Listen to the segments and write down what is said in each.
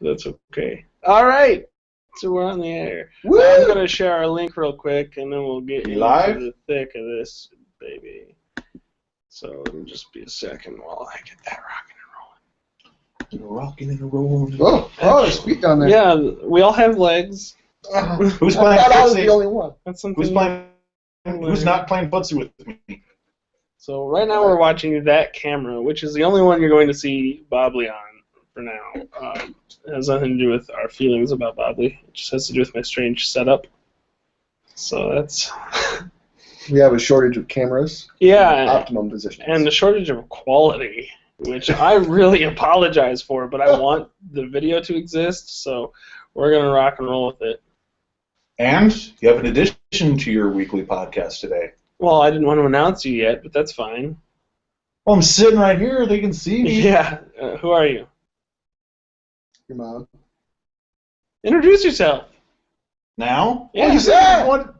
That's okay. All right. So we're on the air. Woo! I'm going to share our link real quick, and then we'll get into live? the thick of this, baby. So it'll just be a second while I get that rocking and rolling. Rocking and rolling. Oh, there's feet down there. Yeah, we all have legs. Who's I playing thought I was footsie? the only one. That's something. Who's not playing footsie with me? So right now we're watching That Camera, which is the only one you're going to see Bobley on for now. It has nothing to do with our feelings about Bobley. It just has to do with my strange setup. So that's... We have a shortage of cameras. Yeah, Optimum positions. and the shortage of quality, which I really apologize for, but I want the video to exist, so we're going to rock and roll with it. And you have an addition to your weekly podcast today. Well, I didn't want to announce you yet, but that's fine. Well, I'm sitting right here. They can see me. Yeah, who are you? Your mom. Introduce yourself. Now? Yeah. Well, you said what?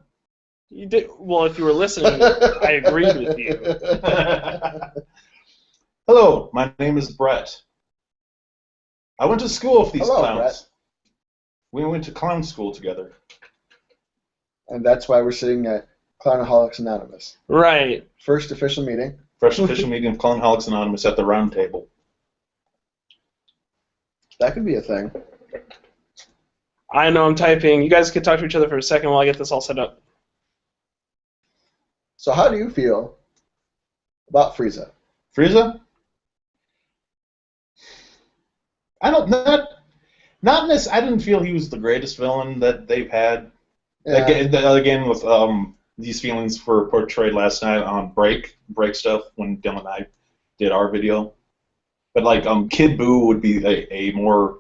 You did well. If you were listening, I agreed with you. Hello, my name is Brett. I went to school with these Hello, clowns. Brett. We went to clown school together. And that's why we're sitting at Clownaholics Anonymous. Right. First official meeting. First official meeting of Clownaholics Anonymous at the round table. That could be a thing. I know I'm typing. You guys can talk to each other for a second while I get this all set up. So how do you feel about Frieza? Frieza? I don't not in this. I didn't feel he was the greatest villain that they've had. Yeah. Again, with these feelings were portrayed last night on break stuff when Dylan and I did our video. But like Kid Buu would be a more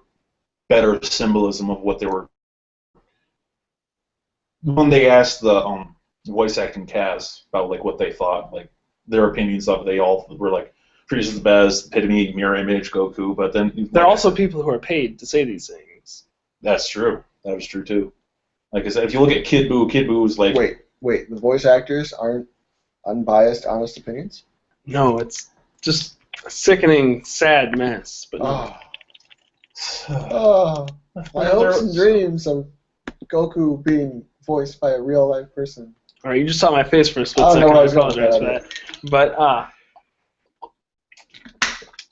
better symbolism of what they were. When they asked the voice acting cast about like what they thought, like their opinions of it, they all were like, Frieza's the best, epitome, mirror image, Goku. But then There are also people who are paid to say these things. That's true. That was true too. Like I said, if you look at Kid Buu is like. Wait. The voice actors aren't unbiased, honest opinions? No, it's just a sickening, sad mess. But no. Oh, my hopes and dreams of Goku being voiced by a real life person. All right, you just saw my face for a split I don't know second. where I was I going with apologize for that. But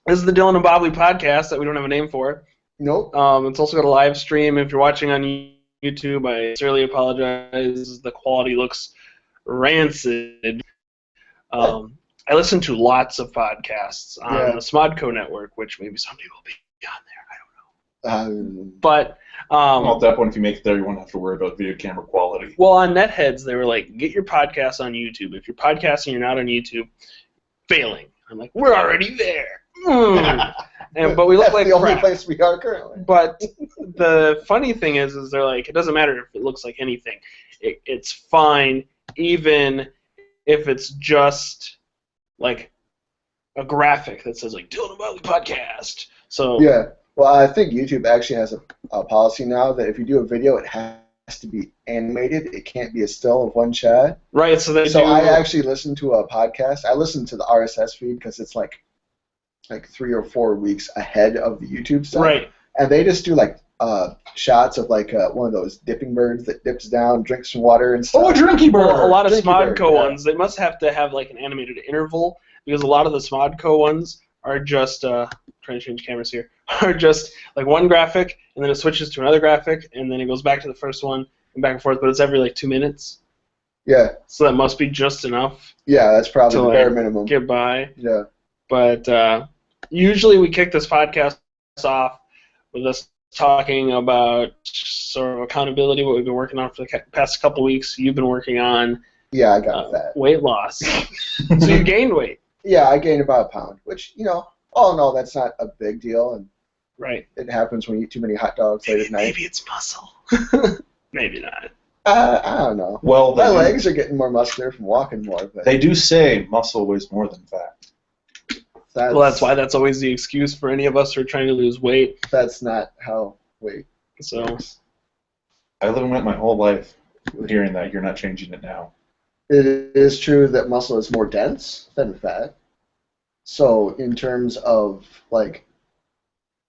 this is the Dylan and Bobley podcast that we don't have a name for. Nope. It's also got a live stream. If you're watching on YouTube, I sincerely apologize. The quality looks rancid. I listen to lots of podcasts on the Smodco network, which maybe someday will be on there. I don't know. But well, at that point, if you make it there, you won't have to worry about video camera quality. Well, on Netheads, they were like, get your podcast on YouTube. If you're podcasting, you're not on YouTube, failing. I'm like, we're already there. But we look That's like the only crap. place we are currently. But the funny thing is they're like, it doesn't matter if it looks like anything. It's fine, even if it's just like a graphic that says like Dylan and Bobley podcast. So yeah. Well, I think YouTube actually has a policy now that if you do a video, it has to be animated. It can't be a still of one shot. Right. So I actually listen to a podcast. I listen to the RSS feed because it's like 3 or 4 weeks ahead of the YouTube stuff. Right. And they just do like shots of like one of those dipping birds that dips down, drinks some water and stuff. Oh, Drinky Bird! Well, a lot of Drinky Smodco Bird, yeah. ones, they must have to have like an animated interval because a lot of the Smodco ones are just trying to change cameras here, are just like one graphic and then it switches to another graphic and then it goes back to the first one and back and forth, but it's every like 2 minutes. Yeah. So that must be just enough Yeah, that's probably to the like, bare minimum. get by. Yeah. But usually we kick this podcast off with us talking about sort of accountability, what we've been working on for the past couple weeks. You've been working on Yeah, I got that. weight loss. So you gained weight. Yeah, I gained about a pound, which, all in all, that's not a big deal, and Right. it happens when you eat too many hot dogs late at night. Maybe it's muscle. Maybe not. I don't know. Well, My legs are getting more muscular from walking more, but they do say muscle weighs more than fat. That's why that's always the excuse for any of us who are trying to lose weight. That's not how weight So works. I went my whole life hearing that. You're not changing it now. It is true that muscle is more dense than fat. So in terms of like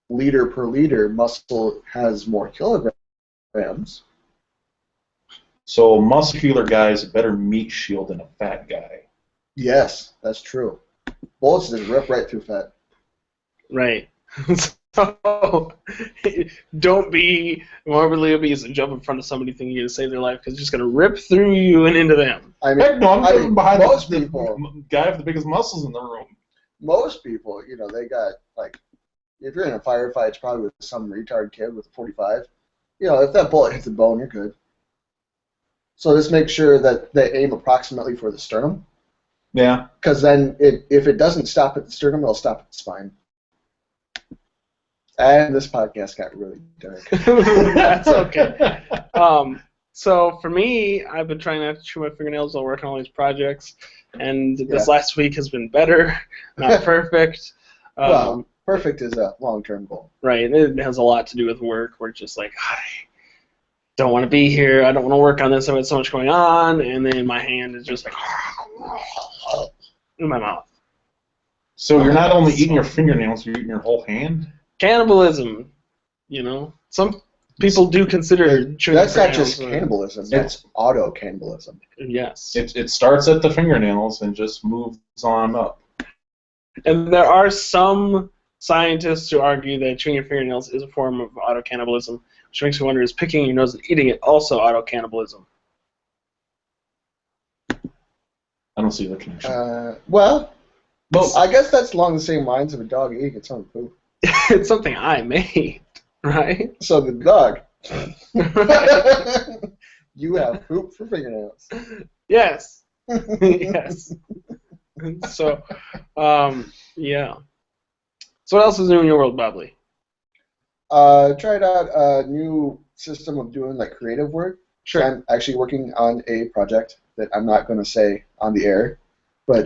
liter per liter, muscle has more kilograms. So a muscular guy is a better meat shield than a fat guy. Yes, that's true. Bullets just rip right through fat. Right. So don't be morbidly obese and jump in front of somebody thinking you're going to save their life because it's just going to rip through you and into them. I Heck no, I'm jumping behind most the people, guy with the biggest muscles in the room. most people, you know, they got, like, if you're in a firefight, it's probably with some retard kid with a 45. You know, if that bullet hits the bone, you're good. So just make sure that they aim approximately for the sternum. Yeah. Because then if it doesn't stop at the sternum, it'll stop at the spine. And this podcast got really dark. That's okay. So for me, I've been trying not to chew my fingernails while working on all these projects, and this last week has been better, not perfect. Well, perfect is a long-term goal. Right. It has a lot to do with work. We're just like, I don't want to be here. I don't want to work on this. I've got so much going on, and then my hand is just like in my mouth. So you're not only eating your fingernails, you're eating your whole hand? Cannibalism, you know. Some people do consider chewing That's not fingernails just cannibalism. That's auto-cannibalism. Yes. It starts at the fingernails and just moves on up. And there are some scientists who argue that chewing your fingernails is a form of auto-cannibalism, which makes me wonder, is picking your nose and eating it also auto-cannibalism? I don't see the connection. Well, I guess that's along the same lines of a dog eating its own poop. It's something I made, right? So the dog. You have poop for fingernails. Yes. Yes. So, yeah. So what else is new in your world, Bobley? Tried out a new system of doing like creative work. Sure. I'm actually working on a project that I'm not going to say on the air, but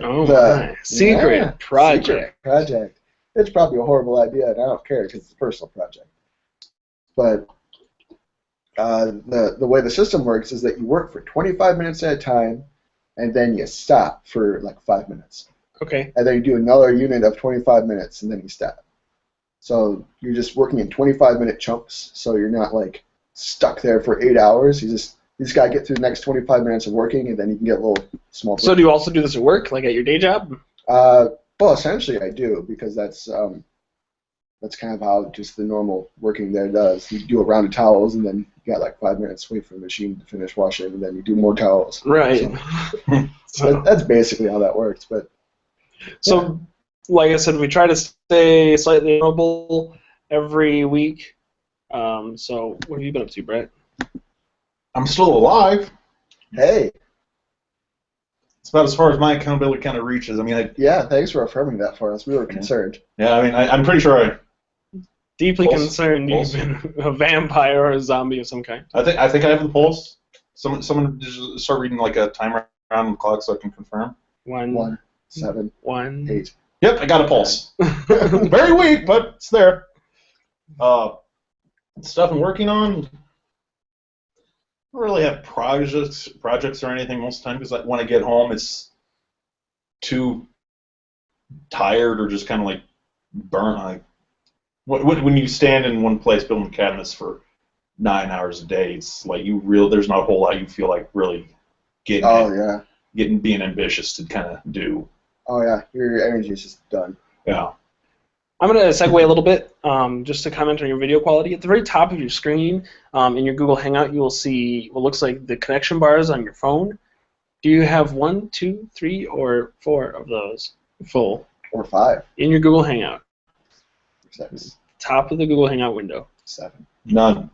secret project. Secret project. It's probably a horrible idea, and I don't care because it's a personal project. But the way the system works is that you work for 25 minutes at a time, and then you stop for like 5 minutes. Okay. And then you do another unit of 25 minutes, and then you stop. So you're just working in 25-minute chunks, so you're not like stuck there for 8 hours. You just got to get through the next 25 minutes of working, and then you can get a little small break. So do you also do this at work, like at your day job? Well, essentially I do, because that's kind of how just the normal working there does. You do a round of towels, and then you got like 5 minutes, wait for the machine to finish washing, and then you do more towels. Right. So that's basically how that works. But so, like I said, we try to stay slightly mobile every week. So what have you been up to, Brett? I'm still alive. hey, It's about as far as my accountability kind of reaches. I mean, yeah, thanks for affirming that for us. We were concerned. I'm pretty sure Deeply Pulse. concerned Pulse. you've been a vampire or a zombie of some kind. I think I have the pulse. Someone just start reading like a timer around the clock so I can confirm. 1, 7, 1. 8. Yep, I got a pulse. Very weak, but it's there. Stuff I'm working on. I don't really have projects or anything most of the time because when I get home, it's too tired or just kind of like burnt. Like when you stand in one place building cabinets for 9 hours a day, it's like there's not a whole lot you feel like really being ambitious to kind of do. Oh yeah, your energy is just done. Yeah. I'm going to segue a little bit just to comment on your video quality. At the very top of your screen, in your Google Hangout, you will see what looks like the connection bars on your phone. Do you have 1, 2, 3, or 4 of those full? Or 5. In your Google Hangout. 6. Top of the Google Hangout window. 7. None.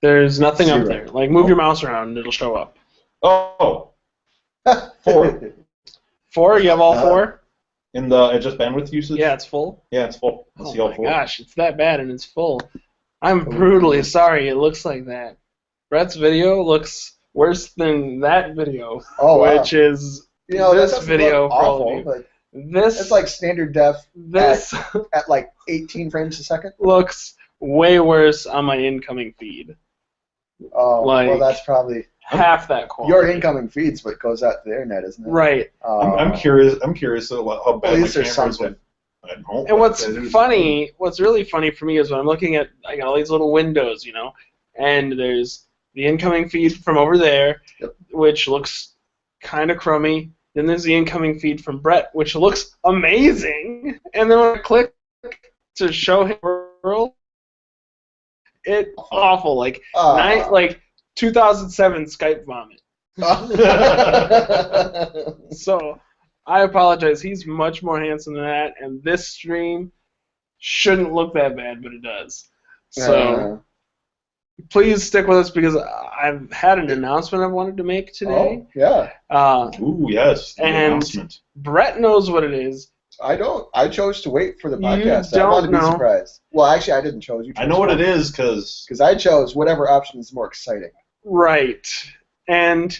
There's nothing up 0. there. Like, move your mouse around and it'll show up. Oh, 4. 4? You have all 4? In the just bandwidth usage? Yeah, it's full. Yeah, it's full. I see all Oh 4. my gosh, it's that bad and it's full. I'm brutally sorry it looks like that. Brett's video looks worse than that video, which is this video for all of you. But This it's like standard def this at like 18 frames a second. looks way worse on my incoming feed. Oh, Like- well, that's probably Half that quality. your incoming feeds, but goes out to the internet, isn't it? Right. I'm curious. I'm curious how At bad my least there's camera is something. I hope. And what's really funny for me is when I'm looking at, I got all these little windows, and there's the incoming feed from over there, which looks kind of crummy. Then there's the incoming feed from Brett, which looks amazing. And then when I click to show him the world, it's awful. Like 2007 Skype vomit. So I apologize. He's much more handsome than that, and this stream shouldn't look that bad, but it does. So please stick with us because I've had an announcement I wanted to make today. Oh, yeah. Ooh, yes. The announcement. Brett knows what it is. I don't. I chose to wait for the podcast. You I wanted to don't be know. surprised. Well, actually, I didn't choose. You chose I know what it is because I chose whatever option is more exciting. Right. And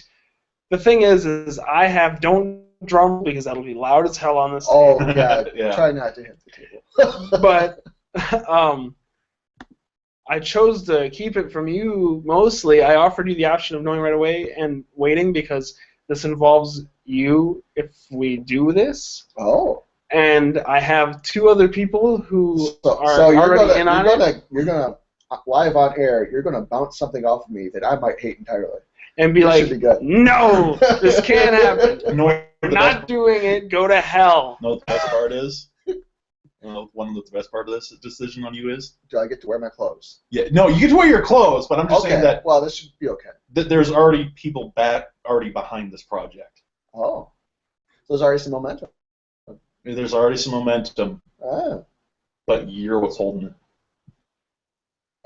the thing is I have don't drum because that'll be loud as hell on this. Oh, yeah. Yeah. Try not to hit the table. But I chose to keep it from you mostly. I offered you the option of knowing right away and waiting because this involves you if we do this. Oh. And I have two other people who are so already in on it. You're gonna live on air. You're gonna bounce something off of me that I might hate entirely. And be This like, should be good. no, this can't happen. No, We're not doing it. Go to hell. know what the best part is? One of the best part of this decision on you is? Do I get to wear my clothes? Yeah, no, you get to wear your clothes, but I'm just saying that Well, this should be okay. there's already people already behind this project. Oh. So there's already some momentum. There's already some momentum, Ah. but you're what's holding it.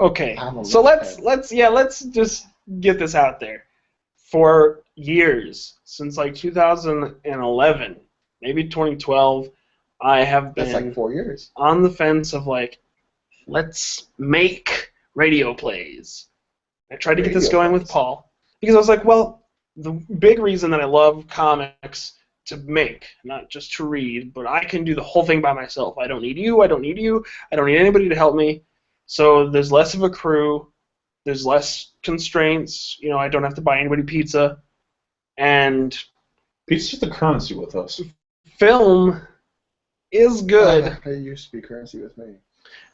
Okay, I'm a so little let's just get this out there. For years, since like 2011, maybe 2012, I have That's been like 4 years. on the fence of like, let's make radio plays. I tried to get this Radio going with plays. Paul because I was like, well, the big reason that I love comics to make, not just to read, but I can do the whole thing by myself. I don't need you. I don't need you. I don't need anybody to help me. So there's less of a crew. There's less constraints. I don't have to buy anybody pizza. And It's just a currency with us. film is good. It used to be currency with me.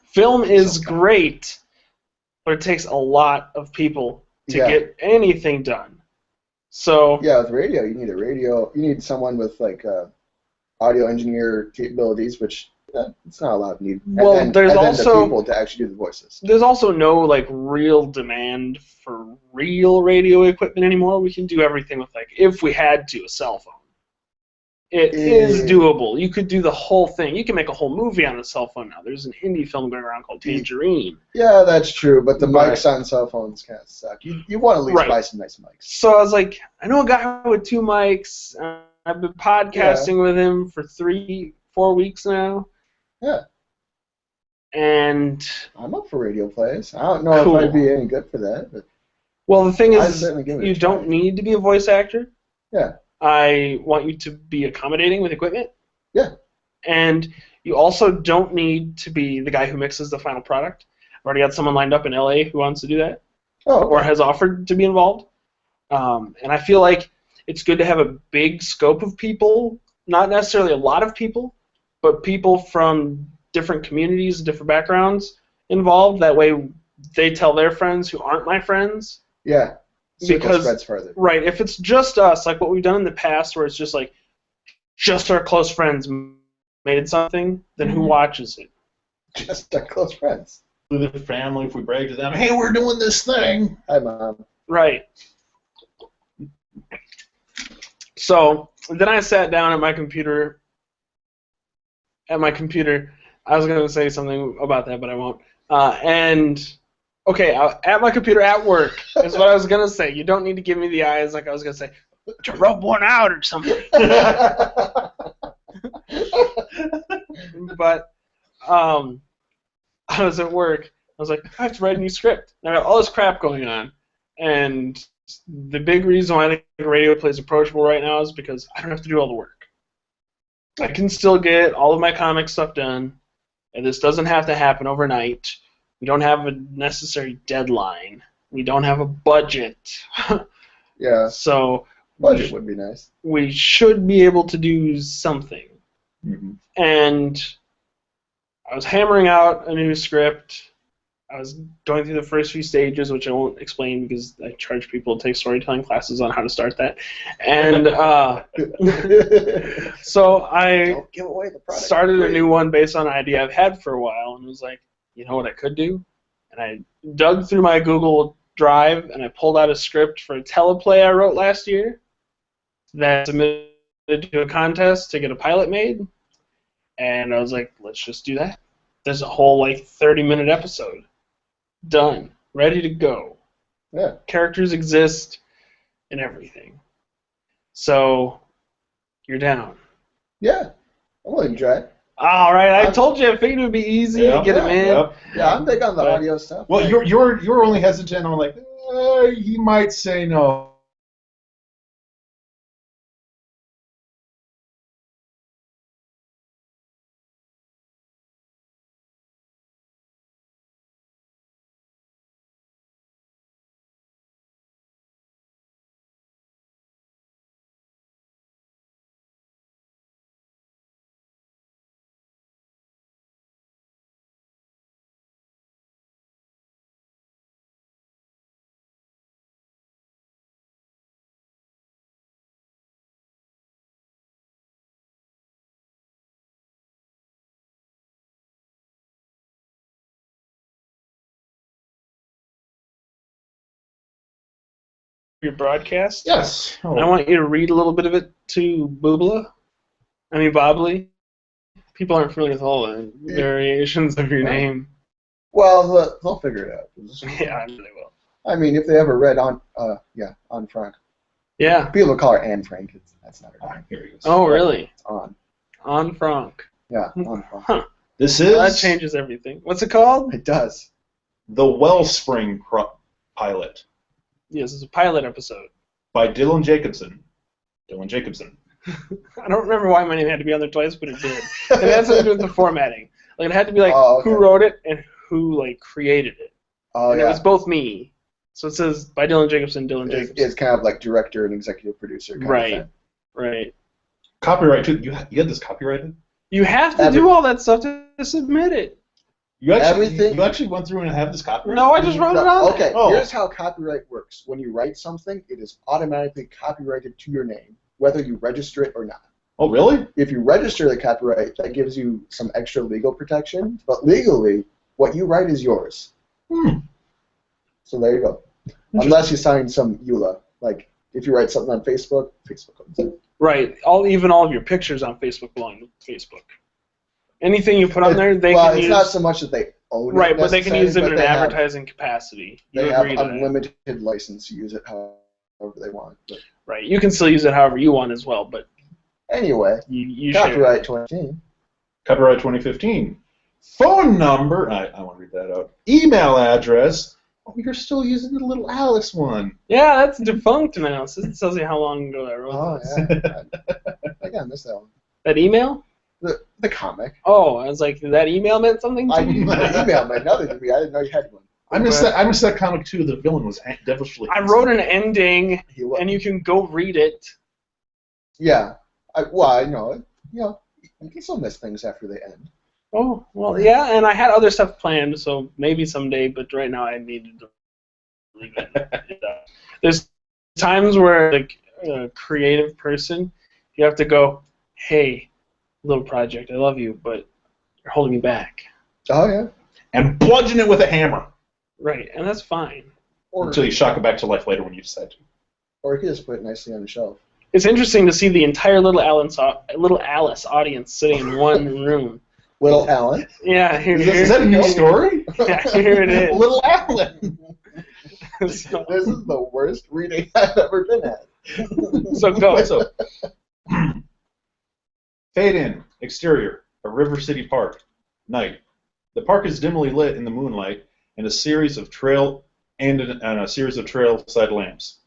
Film is Sometimes. great, but it takes a lot of people to Yeah. get anything done. So Yeah, with radio, you need a radio. You need someone with like audio engineer capabilities, which it's not a lot of need. Well, and there's then also- the people to actually do the voices. there's also no like real demand for real radio equipment anymore. We can do everything with like, if we had to, a cell phone. It is doable. You could do the whole thing. You can make a whole movie on a cell phone now. There's an indie film going around called Tangerine. Yeah, that's true, but the But- mics on cell phones kind of suck. You want to at least Right. buy some nice mics. So I was like, I know a guy with 2 mics. I've been podcasting with him for 3-4 weeks now. Yeah. And, I'm up for radio plays. I don't know Cool. if I'd be any good for that, but well, the thing I'd is, certainly give it a you try. don't need to be a voice actor. Yeah. I want you to be accommodating with equipment. Yeah. And you also don't need to be the guy who mixes the final product. I've already got someone lined up in LA who wants to do that Oh, or okay. has offered to be involved. And I feel like it's good to have a big scope of people, not necessarily a lot of people, but people from different communities, different backgrounds involved. That way they tell their friends who aren't my friends. Yeah. Circle Because- spreads further. Right, if it's just us, like what we've done in the past where it's just like, just our close friends made something, then who Mhm. watches it? Just our close friends. With the family, if we brag to them, hey, we're doing this thing. Hi, Mom. Right. So then I sat down at my computer. I was going to say something about that, but I won't. At my computer at work is what I was going to say. You don't need to give me the eyes like I was going to say, to rub one out or something. But I was at work. I was like, I have to write a new script. And I got all this crap going on. And the big reason why I think radio plays approachable right now is because I don't have to do all the work. I can still get all of my comic stuff done, and this doesn't have to happen overnight. We don't have a necessary deadline. We don't have a budget. Yeah. So Budget would be nice. we should be able to do something. Mm-hmm. And I was hammering out a new script. I was going through the first few stages, which I won't explain because I charge people to take storytelling classes on how to start that. And so I Don't give away the product. started a new one based on an idea I've had for a while, and was like, you know what I could do? And I dug through my Google Drive, and I pulled out a script for a teleplay I wrote last year that I submitted to a contest to get a pilot made. And I was like, let's just do that. There's a whole, like, 30-minute episode. Done. Ready to go. Yeah. Characters exist and everything. So, you're down. Yeah. I'm willing to try it. All right, I told you I figured it would be easy to get him in. Yep. Yeah, I'm big on the But- audio stuff. Well, Like, you're only hesitant. I'm like, he might say no. Your broadcast. Yes. And I want you to read a little bit of it to Bobley. People aren't familiar with all the variations of your name. well, they'll figure it out. Yeah, I know they will. I mean, if they ever read on Frank. Yeah. People call her Anne Frank. That's not her Ah, name. here he goes. Oh, really? It's on. On Franck. Yeah, on Frank. Huh. This Well, that is changes everything. What's it called? It does. the Wellspring pilot Yes, it's a pilot episode. by Dylan Jacobson. Dylan Jacobson. I don't remember why my name had to be on there twice, but it did. And it had something to do with the formatting. Like, it had to be like Oh, okay. who wrote it and who like created it. Oh, And it yeah. was both me. So it says by Dylan Jacobson, Dylan It's, Jacobson. it's kind of like director and executive producer. Kind Right. Of thing. Right. Copyright too. You had this copyrighted? You have to Every- do all that stuff to submit it. You actually Everything- you actually went through and have this copyrighted? No, I just wrote it on Okay, there. Oh. here's how copyright works. When you write something, it is automatically copyrighted to your name, whether you register it or not. Oh, really? If you register the copyright, that gives you some extra legal protection, but legally, what you write is yours. Hmm. So there you go. Unless you sign some EULA. Like, if you write something on Facebook, Facebook owns it. Right. Even all of your pictures on Facebook belong to Facebook. Anything you put on there, they well, can it's use. not so much that they own it. Right, but they can use it necessarily, in but an they have- advertising capacity. You They have agree to that. unlimited license to use it however they want. But Right. You can still use it however you want as well, but anyway, you share. copyright 2015. Copyright 2015. Phone number. I want to read that out. Email address. Oh, you're still using the little Alice one. Yeah, that's defunct now. It tells you how long ago I wrote Oh, this. yeah. I gotta miss that one. That email? The comic. Oh, I was like, that email meant something to I you? the email meant nothing to me. I didn't know you had one. I missed that comic too. The villain was devilishly. I wrote an ending, He was. and you can go read it. Yeah. I know it. You know, you can still miss things after they end. Oh, well, yeah, and I had other stuff planned, so maybe someday, but right now I needed to leave it. There's times where, like, a creative person, you have to go, hey, little project, I love you, but you're holding me back. Oh, yeah. And bludgeon it with a hammer Right, and that's fine. Or, until you shock it back to life later when you decide to. or you could just put it nicely on the shelf. It's interesting to see the entire Little Alice audience sitting in one room. Little Alan. Yeah, here, Is that a new story? Yeah, here it is. Little Alan. So, This is the worst reading I've ever been at. so go. So, fade in. Exterior. A River City Park. Night. The park is dimly lit in the moonlight, and a series of trailside lamps.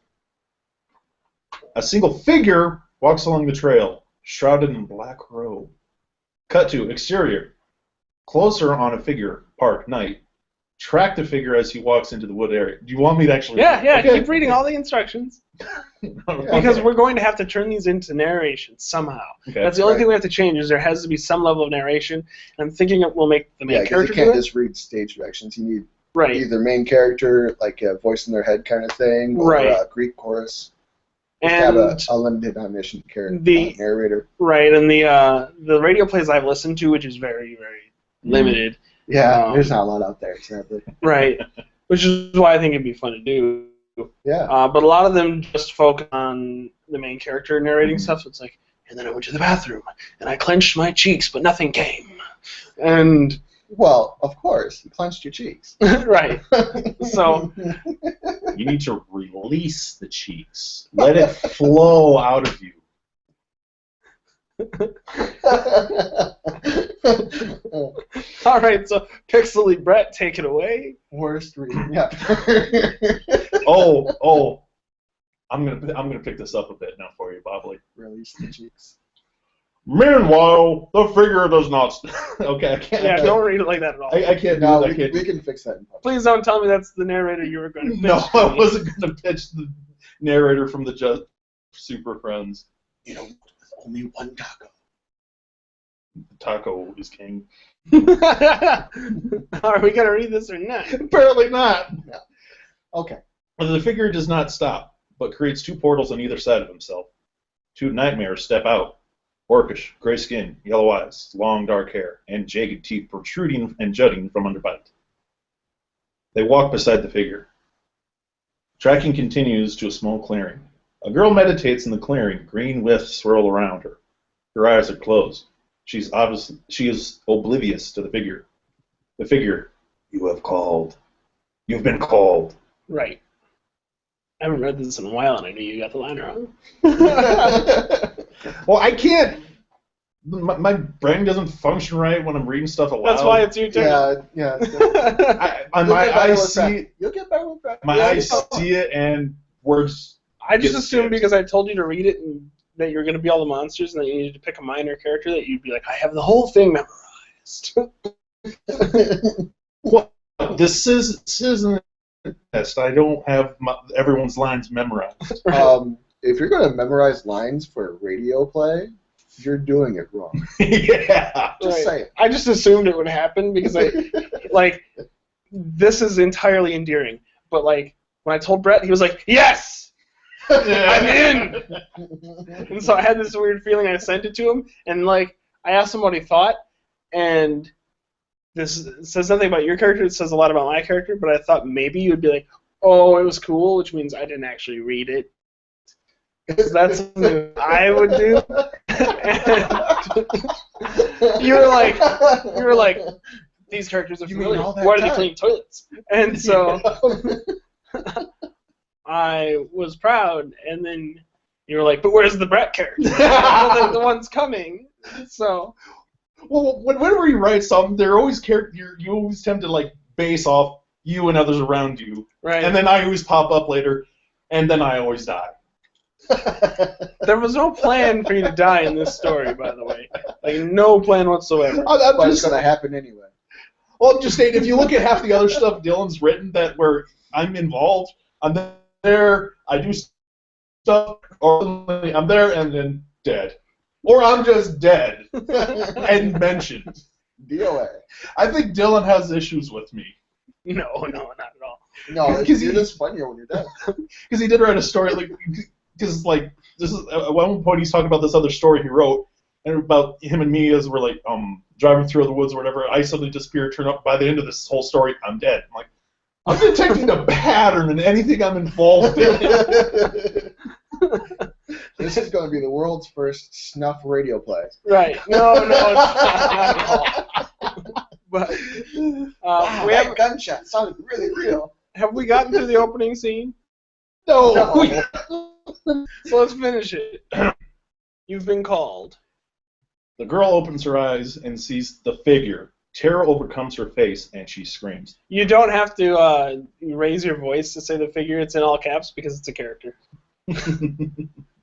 A single figure walks along the trail, shrouded in black robe. Cut to exterior. Closer on a figure. Park. Night. Track the figure as he walks into the wood area. Do you want me to actually? Yeah, Okay. keep reading all the instructions. Okay. Because we're going to have to turn these into narration somehow. Okay. That's the only thing we have to change, is there has to be some level of narration. And I'm thinking it will make the main Yeah, because character you can't do it. just read stage directions. You need Right. either main character, like a voice in their head kind of thing, or Right. a Greek chorus. Just have And a limited omniscient character, the- narrator. right, and the radio plays I've listened to, which is very, very limited. Yeah, there's not a lot out there, sadly. Right. Which is why I think it'd be fun to do. Yeah. But a lot of them just focus on the main character narrating stuff. So it's like, and then I went to the bathroom and I clenched my cheeks, but nothing came. And Well, of course, you clenched your cheeks. right. So You need to release the cheeks. Let it flow out of you. all right. So Pixely Brett, take it away. Worst reading. Yeah. Oh. I'm gonna pick this up a bit now for you, Bobley. Release the cheeks. Meanwhile, the figure does not. Okay, I can't. Yeah, don't read it like that at all. I can't No, do that. we can fix that in public. Please don't tell me that's the narrator you were going to pitch. No, to I me. wasn't gonna pitch the narrator from the Just Super Friends. You know, only one taco. Taco is king. Are we going to read this or not? Apparently not. Okay. The figure does not stop, but creates two portals on either side of himself. Two nightmares step out. Orcish, gray skin, yellow eyes, long dark hair, and jagged teeth protruding and jutting from under bite. They walk beside the figure. Tracking continues to a small clearing. A girl meditates in the clearing. Green wisps swirl around her. Her eyes are closed. She is oblivious to the figure. The figure, you have called. You've been called. Right. I haven't read this in a while, and I knew you got the line wrong. Well, I can't. My brain doesn't function right when I'm reading stuff aloud. That's why it's your turn. Yeah. My eyes see. You'll get better with that. My eyes see it, and words. I just get assumed skipped. because I told you to read it and that you were going to be all the monsters and that you needed to pick a minor character, that you'd be like, I have the whole thing memorized. Well, this isn't a test. I don't have everyone's lines memorized. If you're going to memorize lines for a radio play, you're doing it wrong. Yeah. Just Right. say it. I just assumed it would happen because this is entirely endearing. But when I told Brett, he was like, yes! I'm in! And so I had this weird feeling. I sent it to him, and I asked him what he thought, and this says nothing about your character. It says a lot about my character, but I thought maybe you would be like, oh, it was cool, which means I didn't actually read it. Because that's something I would do. And you were like, these characters are You mean familiar. all that Why do they time? clean toilets? And so I was proud, and then you were like, but where's the Brett character? Well, the one's coming. So Well, whenever you write something, they're always you always tend to base off you and others around you, right. and then I always pop up later, and then I always die. There was no plan for you to die in this story, by the way. No plan whatsoever. I'm But it's just, going to happen anyway. well, I'm just saying, if you look at half the other stuff Dylan's written where I'm involved, I'm there, I do stuff, or I'm there and then dead. Or I'm just dead and mentioned. DOA. I think Dylan has issues with me. No, not at all. No, Because you're just funnier when you're dead. Because he did write a story, this is at one point he's talking about this other story he wrote, and about him and me as we're driving through the woods or whatever. I suddenly disappear, turn up. By the end of this whole story, I'm dead. I'm like, I'm detecting a pattern in anything I'm involved in. This is going to be the world's first snuff radio play. Right. No, it's not at all. But Wow, we that have gunshot sounded really real. we gotten through the opening scene? No. So let's finish it. You've been called. The girl opens her eyes and sees the figure. Terror overcomes her face, and she screams. You don't have to raise your voice to say the figure. It's in all caps because it's a character.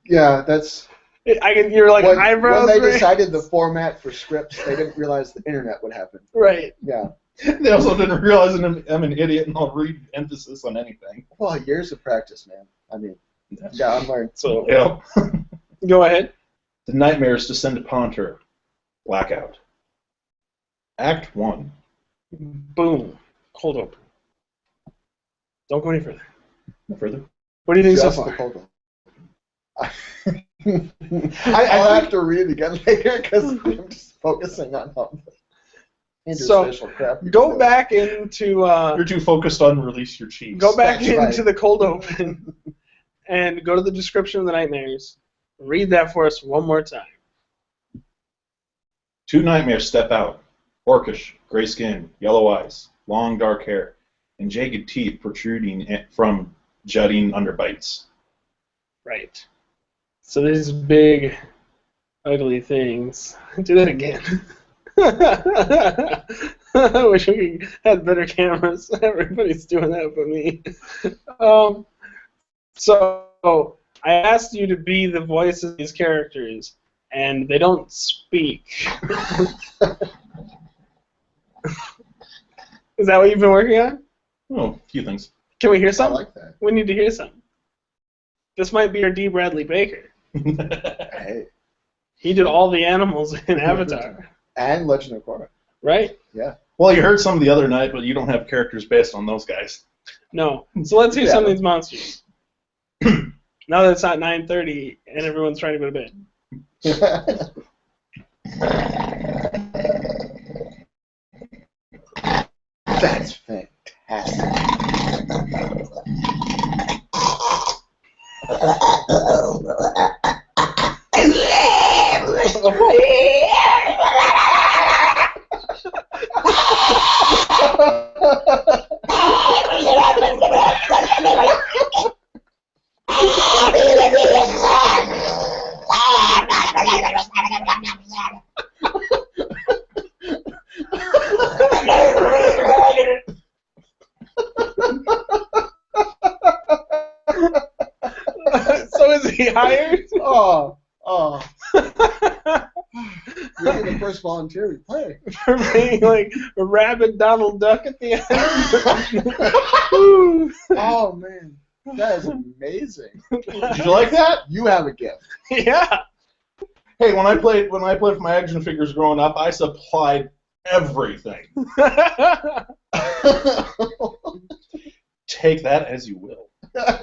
Yeah, that's... You're like eyebrows. When they raised. decided the format for scripts, they didn't realize the internet would happen. Right. Yeah. They also didn't realize I'm an idiot and I'll read emphasis on anything. Well, years of practice, man. I mean, yeah, I'm learning. So, yeah. Go ahead. The nightmares descend upon her. Blackout. Act 1. Boom. Cold open. Don't go any further. No further. What do you think Just so the far? cold I'll have to read again later because I'm just focusing on all the interstitial crap. Go back into You're too focused on release your cheeks. go back That's into right. the cold open and go to the description of the nightmares. Read that for us one more time. 2 nightmares step out. Orcish, gray skin, yellow eyes, long dark hair, and jagged teeth protruding from jutting underbites. Right. So these big, ugly things. Do that again. I wish we had better cameras. Everybody's doing that but me. So I asked you to be the voice of these characters, and they don't speak. Is that what you've been working on? Oh, a few things. Can we hear I something? like that. We need to hear something. This might be our D. Bradley Baker. Hey. He did all the animals in Avatar, And Legend of Korra. right? Yeah. Well, you heard some the other night, but you don't have characters based on those guys. No. So let's hear Yeah. some of these monsters. Now that it's not 9:30 and everyone's trying to go to bed. That's fantastic. So is he hired? Oh. You're the first volunteer we play. For being like a rabid Donald Duck at the end? Woo. Oh man, that is amazing. Did you like that? You have a gift. Yeah. Hey, when I played with my action figures growing up, I supplied everything. Take that as you will. Yeah.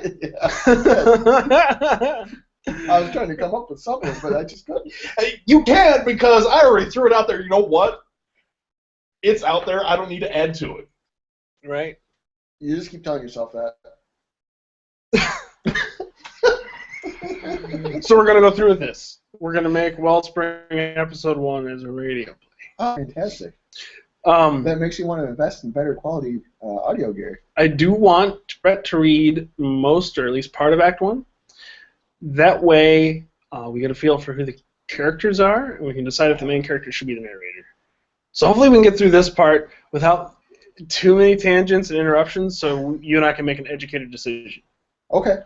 I was trying to come up with something, but I just couldn't. Hey, you can, because I already threw it out there. You know what? It's out there. I don't need to add to it. Right. You just keep telling yourself that. So we're gonna go through with this. We're gonna make Wellspring episode 1 as a radio play. Oh, fantastic. Um, That makes you want to invest in better quality audio gear. I do want Brett to read most, or at least part of Act 1. That way, we get a feel for who the characters are, and we can decide if the main character should be the narrator. So hopefully we can get through this part without too many tangents and interruptions, so you and I can make an educated decision. Okay.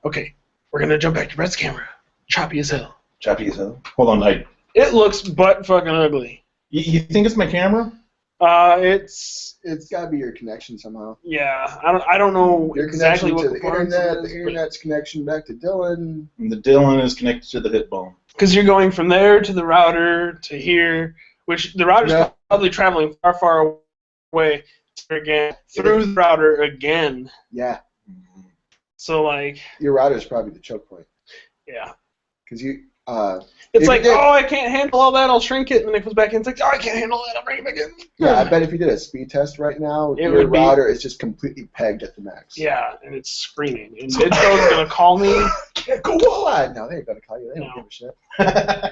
Okay, we're going to jump back to Brett's camera. Choppy as hell. Choppy as hell. Hold on, It looks butt fucking ugly. you think it's my camera? It's got to be your connection somehow. Yeah, I don't know Your exactly connection what to the internet, the is, internet's connection back to Dylan. And the Dylan is connected to the hip bone. because you're going from there to the router to here, which the router's Yeah. probably traveling far away again through the router again. Yeah, So like, your router's probably the choke point. yeah, Because you, it's If like, you did- oh, I can't handle all that, I'll shrink it, and then it comes back in. It's like, oh, I can't handle that, I'll bring it back in. yeah, I bet if you did a speed test right now, It your would be- router is just completely pegged at the max. Yeah, and it's screaming, and Vidco's gonna call me. Can't go on. No, they ain't gonna call you. They don't No. give a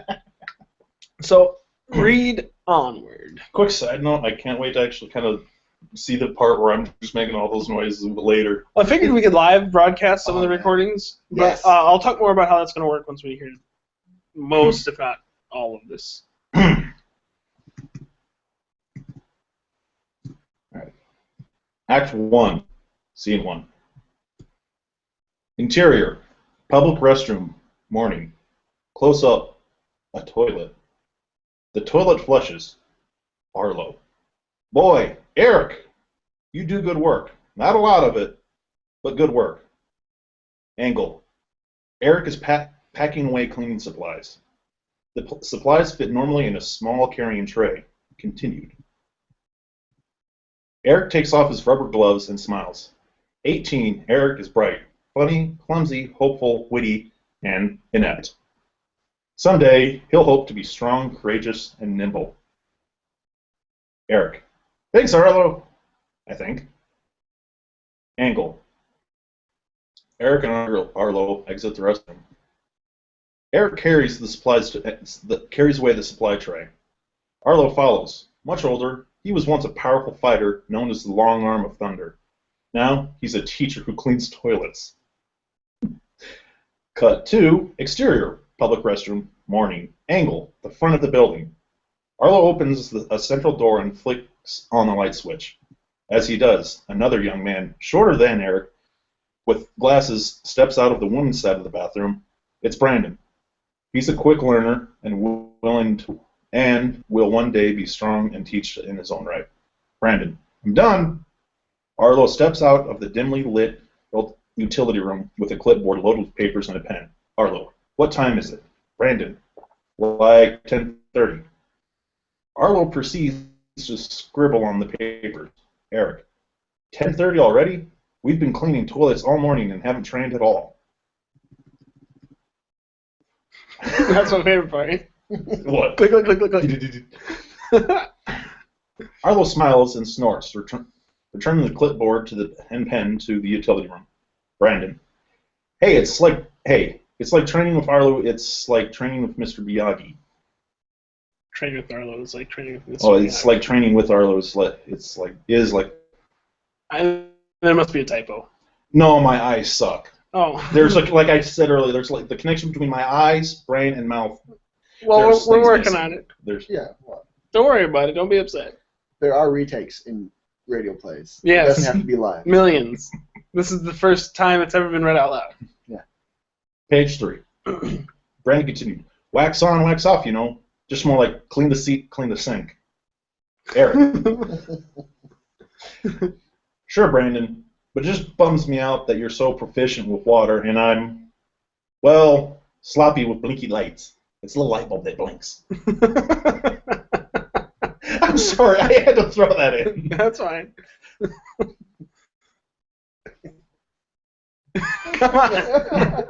shit. So read onward. Quick side note, I can't wait to actually kind of see the part where I'm just making all those noises later. Well, I figured we could live broadcast some of the Oh, man. recordings, but Yes. I'll talk more about how that's gonna work once we hear most, if not all, of this. Act 1, Scene 1. Interior, public restroom, morning. Close up, a toilet. The toilet flushes. Arlo. Boy, Eric, you do good work. Not a lot of it, but good work. Angle. Eric is packing away cleaning supplies. The supplies fit normally in a small carrying tray. Continued. Eric takes off his rubber gloves and smiles. 18, Eric is bright, funny, clumsy, hopeful, witty, and inept. Someday, he'll hope to be strong, courageous, and nimble. Eric. Thanks, Arlo. I think. Angle. Eric and Arlo exit the restroom. Eric carries away the supply tray. Arlo follows. Much older, he was once a powerful fighter known as the Long Arm of Thunder. Now, he's a teacher who cleans toilets. Cut to exterior, public restroom, morning. Angle, the front of the building. Arlo opens a central door and flicks on the light switch. As he does, another young man, shorter than Eric, with glasses, steps out of the women's side of the bathroom. It's Brandon. He's a quick learner and will one day be strong and teach in his own right. Brandon. I'm done. Arlo steps out of the dimly lit utility room with a clipboard loaded with papers and a pen. Arlo. What time is it? Brandon. Like 10:30. Arlo proceeds to scribble on the papers. Eric. 10:30 already? We've been cleaning toilets all morning and haven't trained at all. That's my favorite part. What? Click, click, click, click, click. Arlo smiles and snorts, returning the clipboard and pen to the utility room. Brandon. Hey, it's like training with Arlo. It's like training with Mr. Miyagi. Training with Arlo is like training with Mr. Oh, Miyagi. it's like training with Arlo. There must be a typo. No, my eyes suck. Oh. There's like I said earlier. There's like the connection between my eyes, brain, and mouth. Well, we're working on it. Yeah, well, Don't worry about it. Don't be upset. there are retakes in radio plays. Yes. It doesn't have to be live. Millions. This is the first time it's ever been read out loud. Yeah. Page 3. Brandon continued. Wax on, wax off, Just more like clean the seat, clean the sink. Eric. Sure, Brandon, but it just bums me out that you're so proficient with water and I'm, well, sloppy with blinky lights. It's a little light bulb that blinks. I'm sorry, I had to throw that in. That's fine. Come on.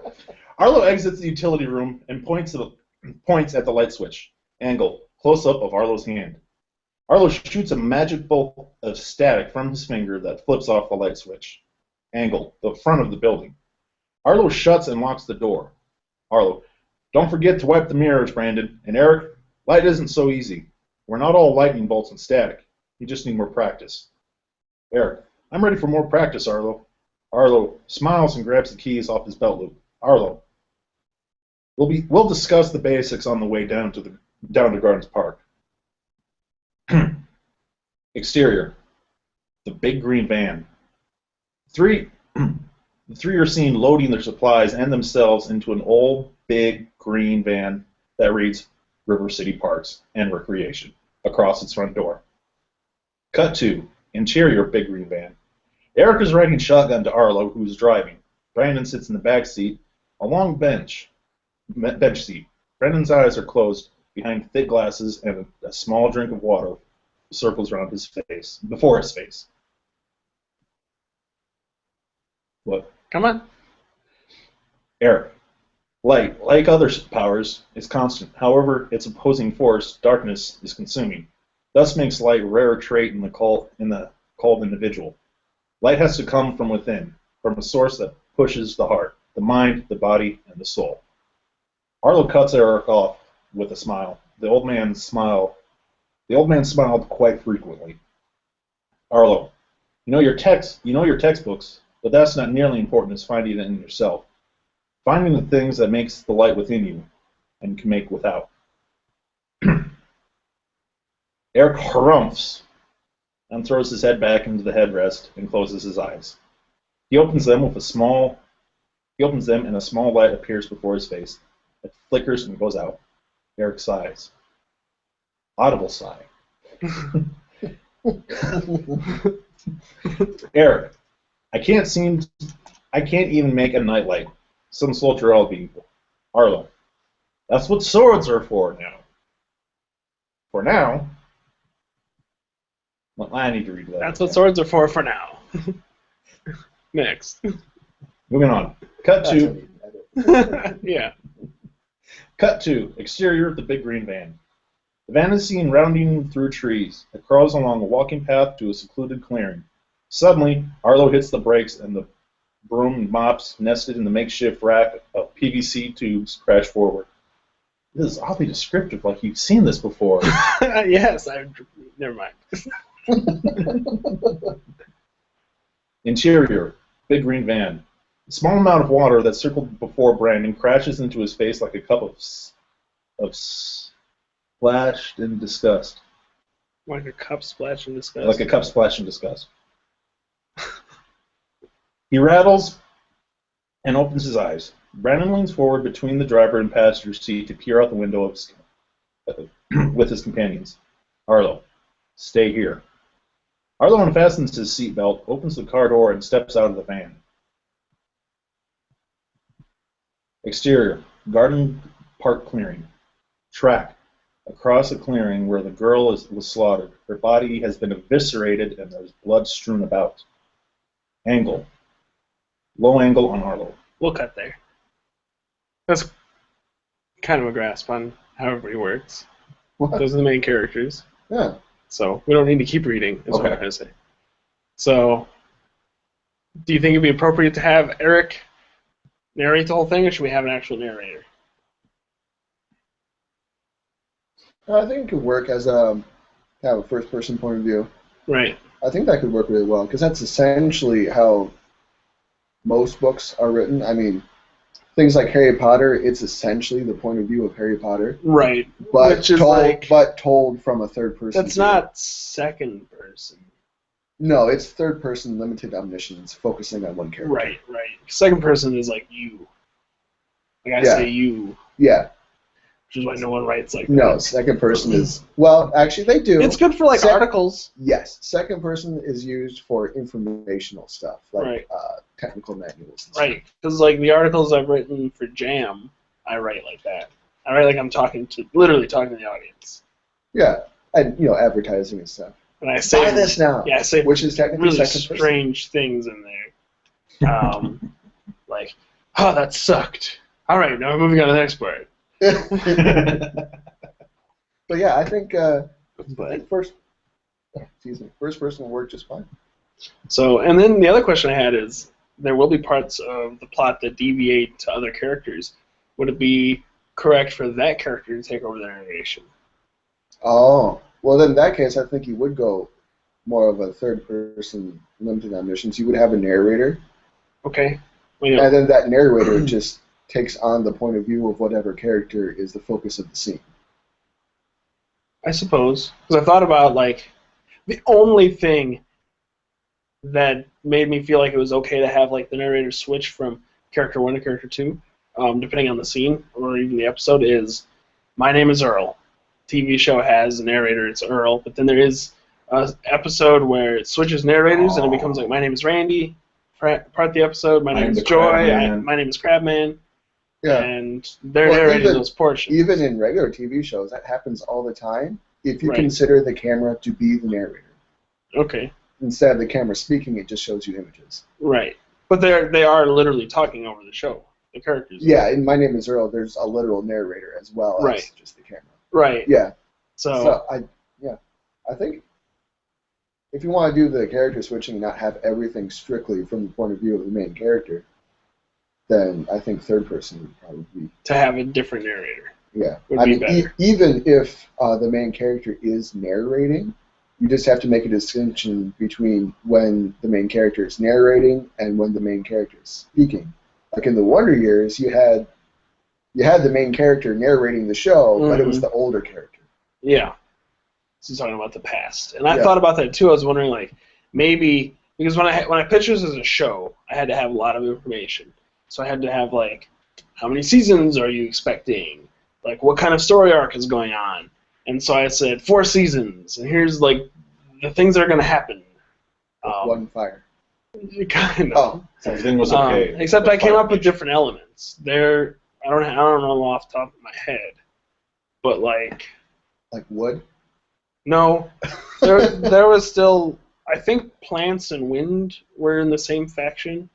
Arlo exits the utility room and points at the light switch. Angle, close-up of Arlo's hand. Arlo shoots a magic bolt of static from his finger that flips off the light switch. Angle, the front of the building. Arlo shuts and locks the door. Arlo, don't forget to wipe the mirrors, Brandon. And Eric, light isn't so easy. We're not all lightning bolts and static. You just need more practice. Eric, I'm ready for more practice, Arlo. Arlo smiles and grabs the keys off his belt loop. Arlo, we'll discuss the basics on the way down to Gardens Park. Exterior, the big green van. The three are seen loading their supplies and themselves into an old, big, green van that reads River City Parks and Recreation across its front door. Cut to interior big green van. Eric is riding shotgun to Arlo, who's driving. Brandon sits in the back seat, a long bench seat. Brandon's eyes are closed behind thick glasses, and a small drink of water circles around before his face. What? Come on. Eric. Light, like other powers, is constant. However, its opposing force, darkness, is consuming. Thus makes light a rare trait in the called individual. Light has to come from within, from a source that pushes the heart, the mind, the body, and the soul. Arlo cuts Eric off with a smile. The old man smiled quite frequently. Arlo, you know your textbooks, but that's not nearly important as finding it in yourself. Finding the things that makes the light within you and can make without. Eric harumphs and throws his head back into the headrest and closes his eyes. He opens them and a small light appears before his face. It flickers and goes out. Eric sighs. Audible sigh. Eric, I can't even make a nightlight. Some soldier I'll be. Arlo, that's what swords are for now. For now? Well, I need to read that. That's what swords are for now. Next. Moving on. Cut That's to. what you edit. Yeah. Cut to. Exterior of the big green van. The van is seen rounding through trees. It crawls along a walking path to a secluded clearing. Suddenly, Arlo hits the brakes and the broom and mops nested in the makeshift rack of PVC tubes crash forward. This is oddly descriptive, like you've seen this before. Yes, never mind. Interior, big green van. A small amount of water that circled before Brandon crashes into his face like a cup of splashed in disgust. Like a cup splash in disgust. Like a cup splashed in disgust. He rattles and opens his eyes. Brandon leans forward between the driver and passenger seat to peer out the window of with his companions. Arlo, stay here. Arlo unfastens his seatbelt, opens the car door, and steps out of the van. Exterior, garden park clearing. Track, across a clearing where the girl was slaughtered. Her body has been eviscerated and there's blood strewn about. Angle, low angle on Arlo. We'll cut there. That's kind of a grasp on how everybody works. What? Those are the main characters. Yeah. So we don't need to keep reading, is what Okay. I'm going to say. So, do you think it'd be appropriate to have Eric narrate the whole thing, or should we have an actual narrator? I think it could work as have a first-person point of view. Right. I think that could work really well because that's essentially how most books are written. I mean, things like Harry Potter, it's essentially the point of view of Harry Potter, Right. but Which is told, like- but told from a third person. That's view. not second person. No, it's third person, limited omniscience, focusing on one character. Right, right. Second person is like you. Like I Yeah. say you, Yeah. which is why no one writes like No, that. second person is actually they do. It's good for like Sec- articles. Yes, second person is used for informational stuff like Right. Technical manuals. And stuff. Right. Because like the articles I've written for Jam, I write like that. I write like I'm literally talking to the audience. Yeah, and advertising and stuff. And I say Buy this now. Yeah, I say Which is technically really second strange things in there. Like, oh, that sucked. All right, now we're moving on to the next part. person. But yeah, I think But first person will work just fine. so, and then the other question I had is, there will be parts of the plot that deviate to other characters. Would it be correct for that character to take over the narration? Oh, well then in that case, I think you would go more of a third person limited omniscience. You would have a narrator, Okay. Well, you know, and then that narrator just takes on the point of view of whatever character is the focus of the scene. I suppose. Because I thought about, like, the only thing that made me feel like it was okay to have, like, the narrator switch from character 1 to character 2, depending on the scene or even the episode, is My Name is Earl. TV show has a narrator, it's Earl, but then there is an episode where it switches narrators and it becomes like My Name is Randy. Part of the episode, My Name is Joy. My Name is Crabman. Yeah. And they're Well, narrating even- those portions. Even in regular TV shows, that happens all the time. If you Right. consider the camera to be the narrator, Okay. instead of the camera speaking, it just shows you images. Right. But they are literally talking over the show, the characters. Yeah, in My Name is Earl, there's a literal narrator as well as Right. just the camera. Right. Yeah. So, So I think if you want to do the character switching and not have everything strictly from the point of view of the main character, then I think third person would probably be. to have a different narrator. Yeah, Would I be mean, better. even if the main character is narrating, you just have to make a distinction between when the main character is narrating and when the main character is speaking. Like in the Wonder Years, you had the main character narrating the show, but it was the older character. Yeah. So he's talking about the past. And I Yeah. thought about that too. I was wondering, like, maybe, because when I pitched this as a show, I had to have a lot of information. So I had to have, like, how many seasons are you expecting? Like, what kind of story arc is going on? And so I said 4 seasons, and here's, like, the things that are going to happen. One fire. Kind of. Oh, Everything was okay. Except The I came fire up with page. different elements. I don't know off the top of my head, but like wood. no, there was still. I think plants and wind were in the same faction.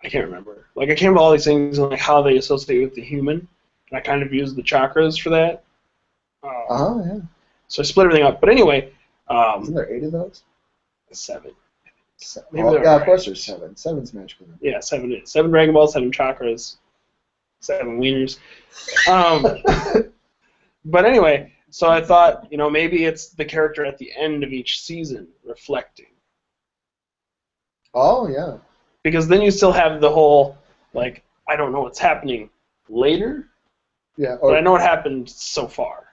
I can't remember. Like I came up with all these things and like how they associate with the human. And I kind of used the chakras for that. Yeah. So I split everything up. But anyway, Isn't there 8 of those? 7. Se- Maybe oh, they're yeah, of right. course there's 7. 7's magical. Yeah, 7. 7 Dragon Balls, 7 chakras, 7 wieners. But anyway, so I thought, maybe it's the character at the end of each season reflecting. Oh, yeah. Because then you still have the whole, like, I don't know what's happening later, Yeah. but I know what happened so far.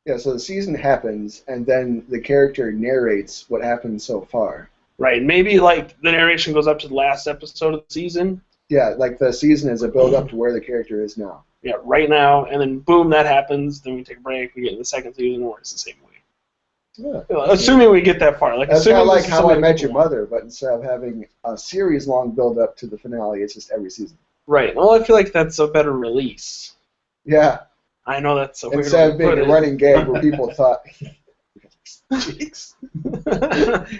Yeah, so the season happens, and then the character narrates what happened so far. Right, maybe, like, the narration goes up to the last episode of the season. Yeah, like the season is a build up to where the character is now. Yeah, right now, and then boom, that happens. Then we take a break. We get in the second season, where it's the same way. Yeah. Assuming we get that far, like That's kind assuming of like this is How I something Met people Your want. Mother, but instead of having a series-long build-up to the finale, it's just every season. Right. Well, I feel like that's a better release. Yeah, I know that's a weird instead way of to being put a it. running gag where people thought, Cheeks.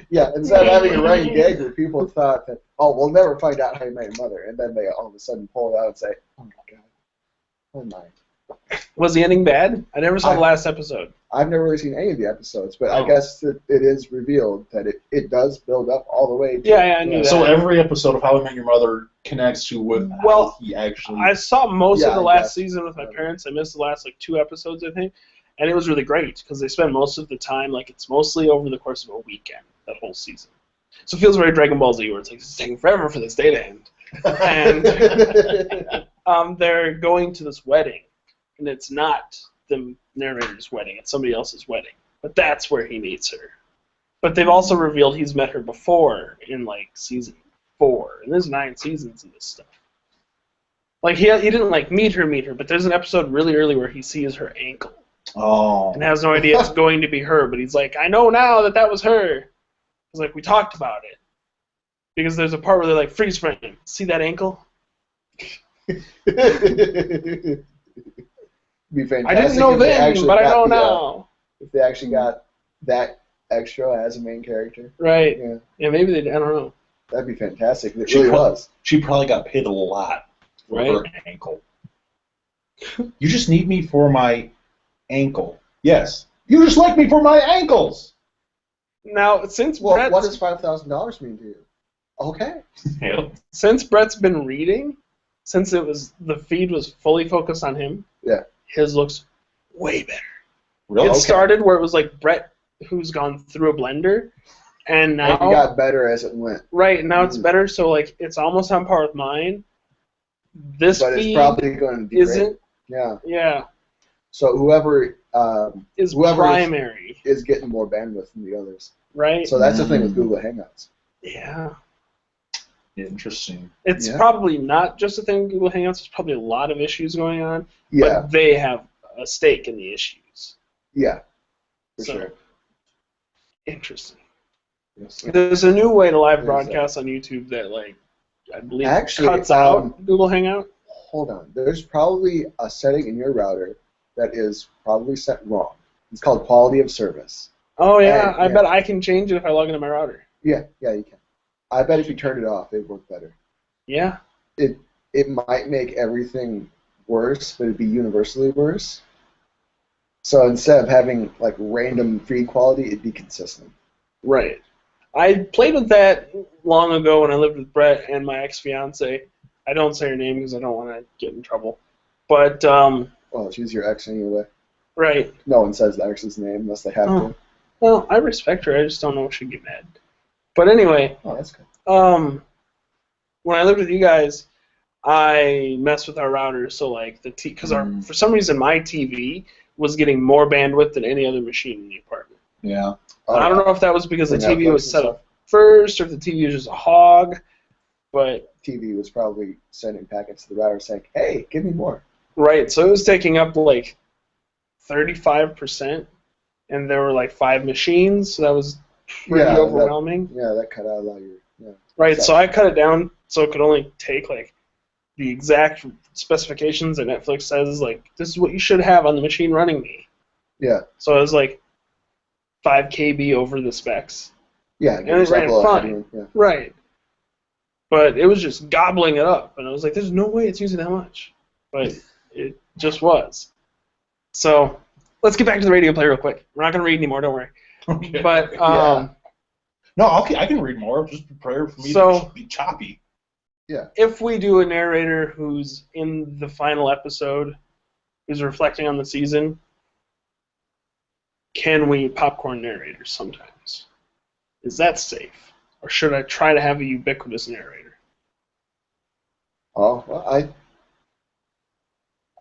yeah, instead of having a running gag where people thought that, oh, we'll never find out how you met your mother, and then they all of a sudden pull it out and say, oh my god, oh my. Was the ending bad? I never saw the last episode. I've never really seen any of the episodes, but Oh. I guess that it is revealed that it does build up all the way to... Yeah, I knew that. So every episode of How I Met Your Mother connects to with Well, how he actually. I saw most of Yeah, the I last guess. season with my parents. I missed the last 2 episodes, I think, and it was really great because they spend most of the time it's mostly over the course of a weekend, that whole season. So it feels very Dragon Ball Z, where it's like it's taking forever for this day to end. And they're going to this wedding, and it's not the narrator's wedding; it's somebody else's wedding. But that's where he meets her. But they've also revealed he's met her before in season 4, and there's 9 seasons of this stuff. Like he didn't meet her, but there's an episode really early where he sees her ankle Oh. and has no idea it's going to be her, but he's like, I know now that was her. It's like we talked about it. Because there's a part where they're freeze frame. See that ankle? Be fantastic I didn't know if they then, actually but I got know the, now. if they actually got that extra as a main character. Right. Yeah, Yeah, maybe they. I don't know. that'd be fantastic. It She really prob- was. She probably got paid a lot for Right. her ankle. You just need me for my ankle. Yes. You just like me for my ankles. Now, since Well, Brett's, what does $5,000 mean to you? Okay. Yep. since Brett's been reading, since the feed was fully focused on him, Yeah. his looks way better. Really? It started where it was Brett who's gone through a blender, and now And it got better as it went. right now it's Mhm. better. So it's almost on par with mine. This But it's feed probably going to be great. isn't. Yeah. Yeah, So whoever is Whoever is- primary, is getting more bandwidth than the others. right? So that's the thing with Mm. Google Hangouts. Yeah, Interesting. it's Yeah. probably not just a thing with Google Hangouts. There's probably a lot of issues going on, Yeah. but they have a stake in the issues. Yeah. For So, sure. interesting. Yes. There's a new way to live There's broadcast on YouTube that I believe Actually, cuts out Google Hangout. Hold on. There's probably a setting in your router that is probably set wrong. It's called quality of service. Oh yeah, I yeah. bet I can change it if I log into my router. Yeah, you can. I bet if you turned it off, it'd work better. Yeah. It might make everything worse, but it'd be universally worse. So instead of having random feed quality, it'd be consistent. Right. I played with that long ago when I lived with Brett and my ex-fiance. I don't say her name because I don't want to get in trouble. But, Well, she's your ex anyway. right. No one says the ex's name unless they have Oh. to. Well, I respect her. I just don't know if she'd get mad. But anyway, Oh, that's good. when I lived with you guys, I messed with our router. So, because for some reason my TV was getting more bandwidth than any other machine in the apartment. Yeah. I don't know if that was because the For TV Netflix was and set stuff. up first or if the TV was just a hog. But, TV was probably sending packets to the router saying, hey, give me more. right, so it was taking up 35%, and there were like 5 machines, so that was pretty Yeah, overwhelming. That cut out a lot of your. Yeah. Right, so I cut it down so it could only take like the exact specifications that Netflix says, like, this is what you should have on the machine running me. Yeah. So it was like 5 KB over the specs. Yeah. And it ran fine. Yeah. Right. But it was just gobbling it up, and I was like, there's no way it's using that much. But it just was. So let's get back to the radio play real quick. We're not going to read anymore, don't worry. Okay. But No, I can read more. Just prepare for me to be choppy. Yeah. If we do a narrator who's in the final episode, who's reflecting on the season, can we popcorn narrators sometimes? Is that safe? Or should I try to have a ubiquitous narrator? Oh, well,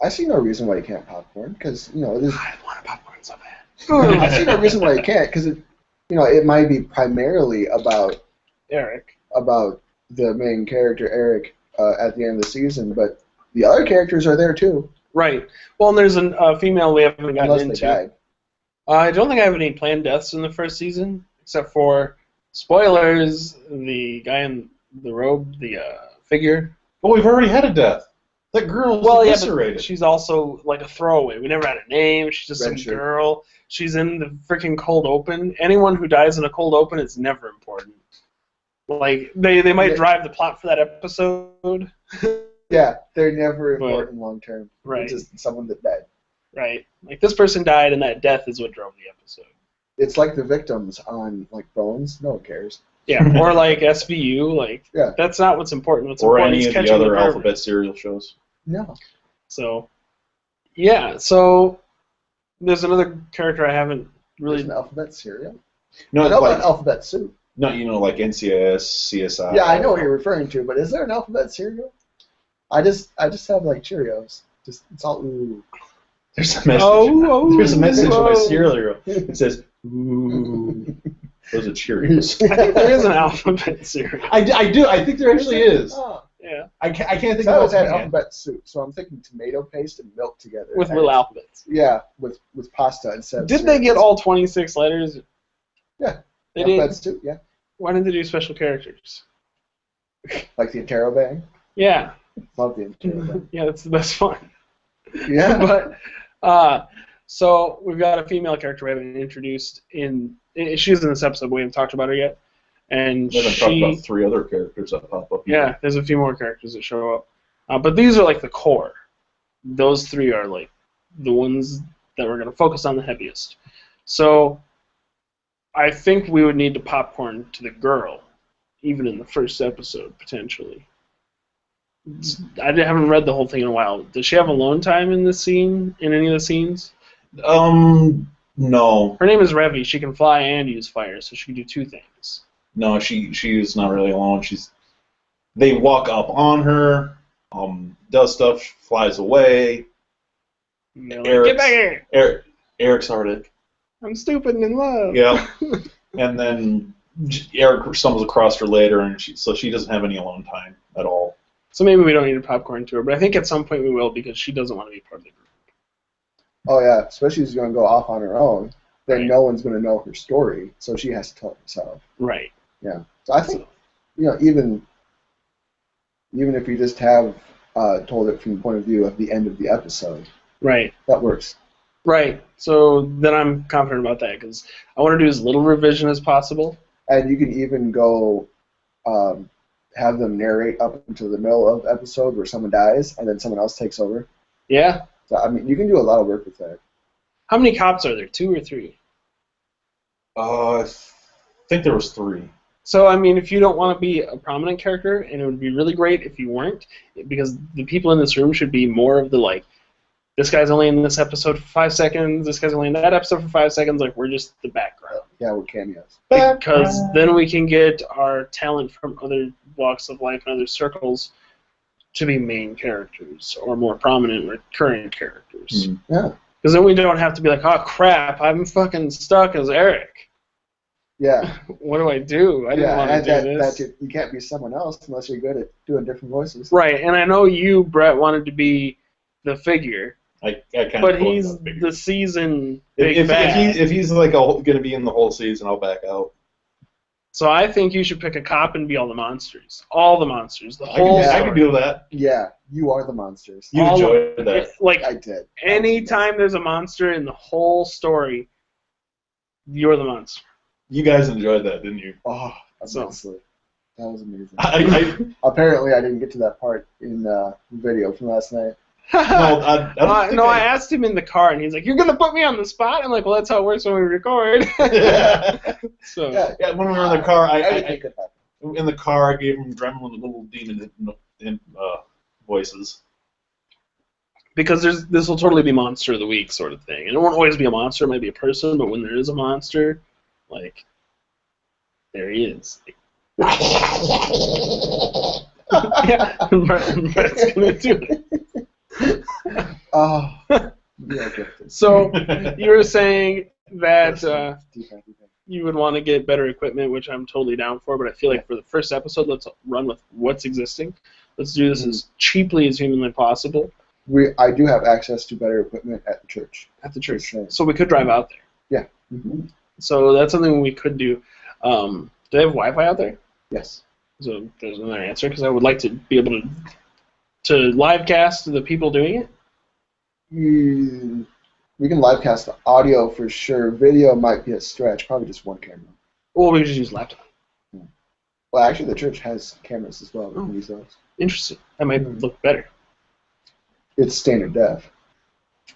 I see no reason why you can't popcorn, because, you know, it is. I want to popcorn so bad. I see no reason why you can't, because it might be primarily about Eric. the main character Eric at the end of the season, but the other characters are there too. Right. Well, and there's a female we haven't gotten Unless into. they died. I don't think I have any planned deaths in the first season, except for spoilers. The guy in the robe, the figure. Well, we've already had a death. That girl was eviscerated. But she's also like a throwaway. We never had a name. She's just Red some shirt. girl. She's in the freaking cold open. Anyone who dies in a cold open is never important. Like they might drive the plot for that episode. Yeah, they're never But- important long term. Right. It's just someone that died. Right. Like this person died, and that death is what drove the episode. It's like the victims on like Bones. No one cares. Yeah. Or like SVU. Like Yeah. that's not what's important. What's Or important any is of the catching other pervert. alphabet serial shows. No. So, yeah. So there's another character I haven't There's really. an alphabet cereal. No, I it's know like about alphabet soup. no, like NCIS, CSI. Yeah, I know what you're referring to, but is there an alphabet cereal? I just have like Cheerios. Just it's all ooh. There's a message. Oh, There's a message on my oh. cereal. It says, "Ooh." Those are Cheerios. I think there is an alphabet cereal. I do. I think there actually is. Oh. Yeah. I can't think So I of always had it. alphabet soup, so I'm thinking tomato paste and milk together. With And little alphabets. Yeah, with pasta instead. of Did they cereal. get all 26 letters? Yeah. They alphabet did. soup? Yeah, Why didn't they do special characters? like the interrobang. Yeah. Love the interrobang. Yeah, that's the best one. Yeah. But so we've got a female character we haven't introduced in. She's in this episode, but we haven't talked about her yet. And We haven't talked about 3 other characters that pop up. yeah, there's a few more characters that show up. But these are like the core. Those 3 are like the ones that we're going to focus on the heaviest. So I think we would need to popcorn to the girl, even in the first episode, potentially. I haven't read the whole thing in a while. Does she have alone time in this scene, in any of the scenes? No, Her name is Revy. She can fly and use fire, so she can do 2 things. no, she is not really alone. They walk up on her, does stuff, flies away. And they're like, Eric's- get back here! Eric's already. I'm stupid and in love. Yeah. And then Eric stumbles across her later, and so she doesn't have any alone time at all. So maybe we don't need to popcorn to her, but I think at some point we will because she doesn't want to be part of the group. Oh yeah, especially if she's going to go off on her own. Then Right. no one's going to know her story, so she has to tell it herself. Right. Yeah. So I think, even if you just have told it from the point of view of the end of the episode, Right. that works. Right. So then I'm confident about that because I want to do as little revision as possible. And you can even go have them narrate up until the middle of the episode where someone dies, and then someone else takes over. Yeah. So I mean, you can do a lot of work with that. How many cops are there? 2 or 3? I think there was 3. So, I mean, if you don't want to be a prominent character, and it would be really great if you weren't, because the people in this room should be more of the, like, this guy's only in this episode for 5 seconds, this guy's only in that episode for 5 seconds, like, we're just the background. Yeah, with cameos. Because then we can get our talent from other walks of life and other circles to be main characters, or more prominent, recurring characters. Mhm. Yeah. Because then we don't have to be like, oh, crap, I'm fucking stuck as Eric. Yeah. What do I do? I didn't Yeah, want and to do this. you can't be someone else unless you're good at doing different voices. Right, and I know you, Brett, wanted to be the figure. I kind of. But he's the season big if bad. if he's like going to be in the whole season, I'll back out. So I think you should pick a cop and be all the monsters. All the monsters. The I whole can story. do that. Yeah, you are the monsters. You All enjoyed that. Like, I did. anytime there's a monster in the whole story, you're the monster. You guys enjoyed that, didn't you? Oh, So- immensely. That was amazing. I Apparently, I didn't get to that part in the video from last night. no, I don't think I asked him in the car, and he's like, "You're gonna put me on the spot?" I'm like, "Well, that's how it works when we record." So Yeah, when we were in the car, anything could happen. in the car, I gave him Gremlin the little demon voices. because this will totally be monster of the week sort of thing, and it won't always be a monster. It might be a person, but when there is a monster, like there he is. Yeah, Brett's gonna do it. Oh, yeah, gifted. So you were saying that Deep, deep. you would want to get better equipment, which I'm totally down for. But I feel like for the first episode, let's run with what's existing. Let's do this as cheaply as humanly possible I do have access to better equipment at the church. at the church, Sure. so we could drive out there. Yeah. Mm-hmm. So that's something we could do. Do they have Wi-Fi out there? Yes. So there's another answer, because I would like to be able to live cast the people doing it. We can live cast the audio for sure. Video might be a stretch. Probably just one camera. Or we could just use laptop. Well, actually, the church has cameras as well. We can use those. Interesting. That might look better. It's standard def.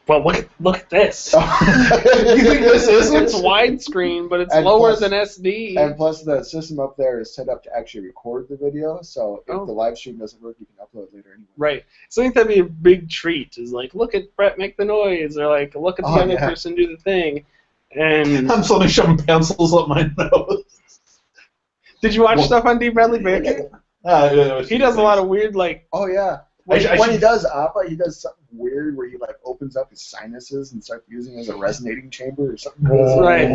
Well, look at this. You think this isn't? It's widescreen, but it's And lower plus- than SD. And plus, the system up there is set up to actually record the video. So if Oh. the live stream doesn't work, you can upload later anyway. Right. So I think that'd be a big treat. Is like, look at Brett make the noise, or like, look at the Oh, other yeah. person do the thing. And I'm suddenly shoving pencils up my nose. did you watch Well- stuff on D. Bradley Baker? He does a lot of weird like. Oh yeah. I When he should- does opera, he does something weird where he like opens up his sinuses and starts using it as a resonating chamber or something. Right.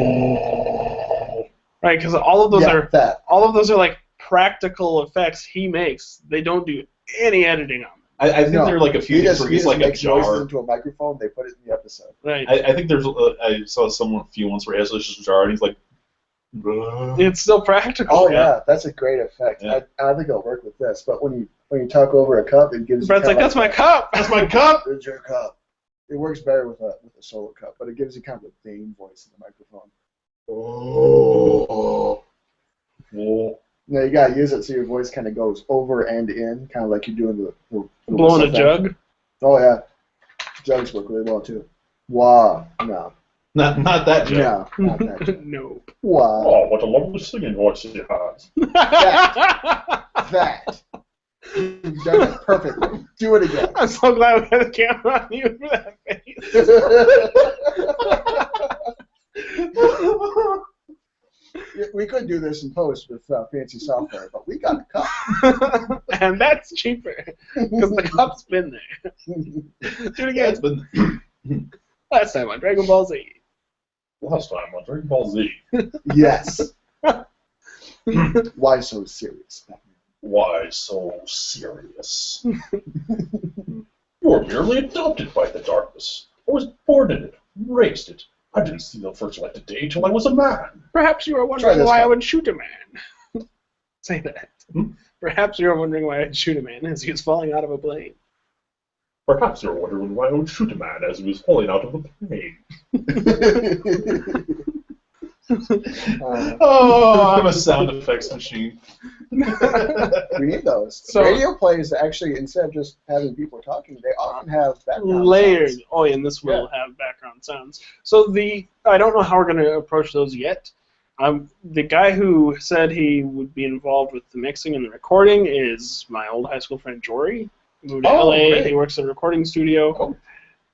Right, because all of those are like practical effects he makes. They don't do any editing on them. I think there are like a few he things just, where he he's just like a makes noises jar. into a microphone. They put it in the episode. Right. I think there's I saw someone a few ones where he has this jar and he's like. It's still practical. Oh yeah, that's a great effect. Yeah. I don't think it'll work with this, but when you talk over a cup, it gives. Brett's you like, that's my cup. That's my cup. There's your cup. It works better with a solo cup, but it gives you kind of a vain voice in the microphone. Oh. No, you gotta use it so your voice kind of goes over and in, kind of like you're doing the Blowing a whistle thing. jug. Oh yeah, jugs work really well too. Wow, no, Not that joke. no, not that. Jug. No. Wow, Oh, what a lovely singing voice he has. that. You've done it perfectly. Do it again. I'm so glad we had a camera on you for that face. We could do this in post with fancy software, but we got a cup. And that's cheaper because the cup's been there. Do it again. It's been Last time on Dragon Ball Z. last time on Dragon Ball Z. Yes. Why so serious, Batman? Why so serious? You were merely adopted by the darkness. I was born in it, raised it. I didn't see the first light of day till I was a man. Perhaps you were Try wondering this why I cup. would shoot a man. Say that. Hmm? Perhaps you were wondering why I'd shoot a man as he was falling out of a plane. Perhaps you were wondering why I would shoot a man as he was falling out of a plane. Oh, I'm a sound effects machine. We need those. So- Radio plays actually, instead of just having people talking, they often have background Layered. sounds. Oh, yeah, and this will have background sounds. So I don't know how we're going to approach those yet. The guy who said he would be involved with the mixing and the recording is my old high school friend Jory. He moved to Oh, LA. great. He works at a recording studio. Oh.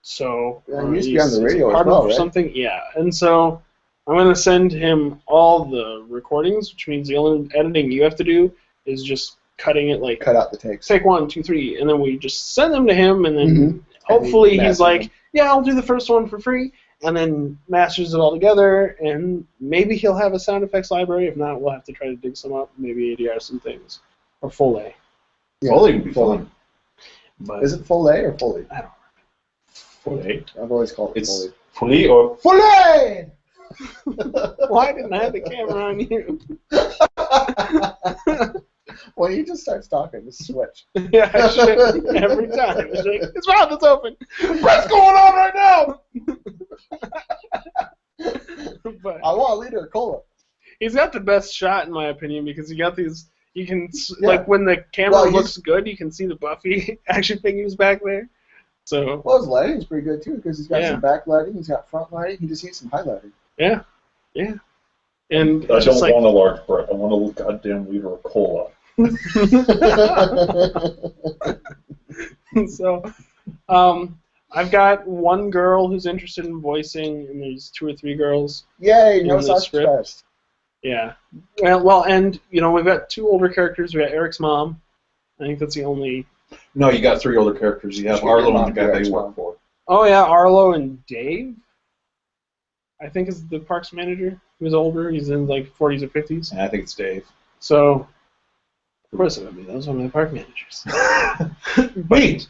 So Yeah, he used to be he's- on the he's radio as part well, of right? something. Yeah, and so I'm going to send him all the recordings, which means the only editing you have to do is just cutting it like Cut out the takes. take 1, 2, 3, and then we just send them to him, and then Mhm. hopefully And he he's masters like, them. yeah, I'll do the first one for free, and then masters it all together, and maybe he'll have a sound effects library. If not, we'll have to try to dig some up, maybe ADR some things, or full A. Yeah, Foley would be Foley. fun. But Is it full A or fully? Filet. I've always called it It's filet or filet. Why didn't I have the camera on you? When he just starts talking, just switch. Yeah, I should. Every time. It's like, his mouth is open. What's going on right now? But I want a liter of cola. he's got the best shot, in my opinion, because he got these. You can, Yeah. like, when the camera Well, looks good, you can see the Buffy action figures back there. So, Well, his lighting's pretty good too, because he's got Yeah. some back lighting, he's got front lighting. He just needs some highlighting. yeah. And I it's just don't like, want a large Brett. I want a goddamn liter of cola. so, I've got one girl who's interested in voicing, and there's 2 or 3 girls. Yay, In no the such script. fest. Yeah. Well, and, you know, we've got 2 older characters. We got Eric's mom. I think that's the only... No, you got 3 older characters. You have Just get your Arlo mom and the guy to they Xbox. work for. Oh, yeah, Arlo and Dave, I think is the parks manager, who's older. He's in, like, 40s or 50s. And I think it's Dave. So, of course it would be. Those are my park managers. Wait!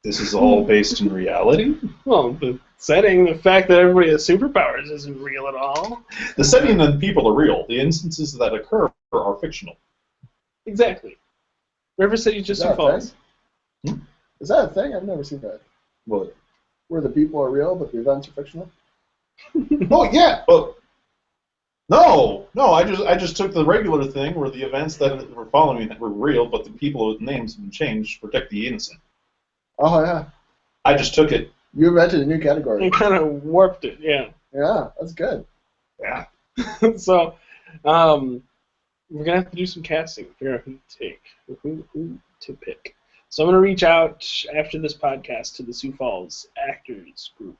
This is all based in reality? Well, the setting, the fact that everybody has superpowers isn't real at all. The setting and people are real. The instances that occur are fictional. Exactly. River City's just Is Sioux that a Falls. thing? Is that a thing? I've never seen that. Well, Where the people are real, but the events are fictional? oh yeah. Well, no. I just took the regular thing where the events that were following that were real, but the people with names have been changed to protect the innocent. Oh, yeah. I just took it. You invented a new category. They kind of warped it, yeah. Yeah, that's good. Yeah. So, we're gonna have to do some casting, figure out who to take, who to pick. So I'm gonna reach out after this podcast to the Sioux Falls actors group.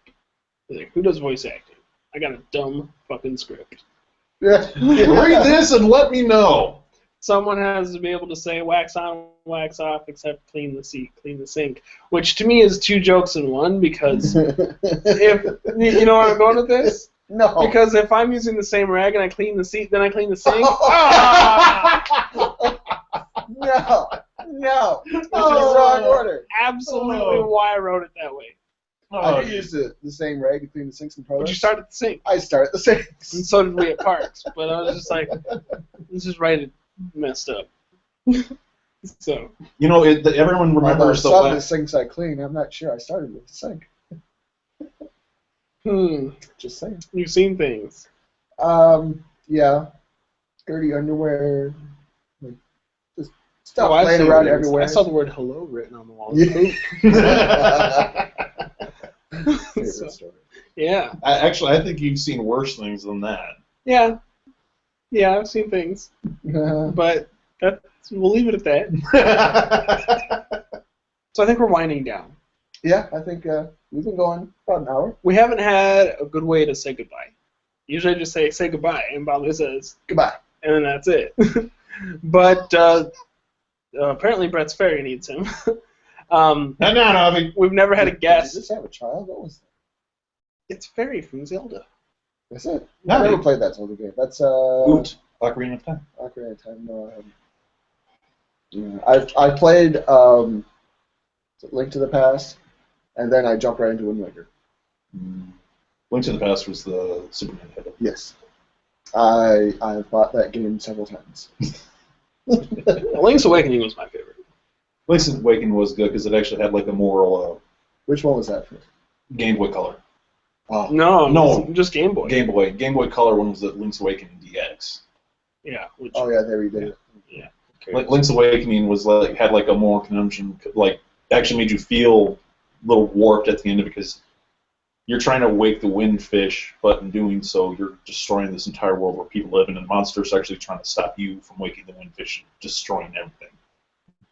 Like, who does voice acting? I got a dumb fucking script. Yeah. Read this and let me know. Someone has to be able to say wax on, wax off, except clean the seat, clean the sink, which to me is 2 jokes in one, because if you know where I'm going with this. No. Because if I'm using the same rag and I clean the seat, then I clean the sink. Ah! No. No. It's the Oh. wrong order. Absolutely Oh. why I wrote it that way. I do use the same rag to clean the sinks and But toilets. you start at the sink, I start the same. and so did we at Parks. But I was just like, this is right, messed up. So, You know, everyone remembers the some of the last. sinks I clean, I'm not sure I started with the sink. Just saying. you've seen things. Yeah. Dirty underwear. Like, just stuff Oh, I've laying seen around things. everywhere. I saw the word hello written on the wall. Yeah. Favorite So- story. Yeah. Actually, I think you've seen worse things than that. Yeah. Yeah, I've seen things. But we'll leave it at that. So I think we're winding down. Yeah, I think we've been going about an hour. We haven't had a good way to say goodbye. Usually I just say goodbye, and Bobby says, Goodbye. and then that's it. But apparently Brett's Ferry needs him. No. We've never had a Did you guest. just have a child? What was that? It's Ferry from Zelda. That's it. No, I've never dude. played that Zelda game. That's Oot. Ocarina of Time. Ocarina of Time. No, I haven't. Yeah, I've played Link to the Past, and then I jumped right into Wind Waker. Link to the Past was the Super Nintendo. Yes, I've bought that game several times. Link's Awakening was my favorite. Link's Awakening was good because it actually had like a moral Which one was that for? Game Boy Color. Oh, No. Just Game Boy. Game Boy Color one was the Link's Awakening DX. Yeah. Which, oh yeah, there we did it. Link's Awakening was had like a moral conundrum, like actually made you feel a little warped at the end of it because you're trying to wake the windfish, but in doing so, you're destroying this entire world where people live in, and monsters are actually trying to stop you from waking the windfish and destroying everything.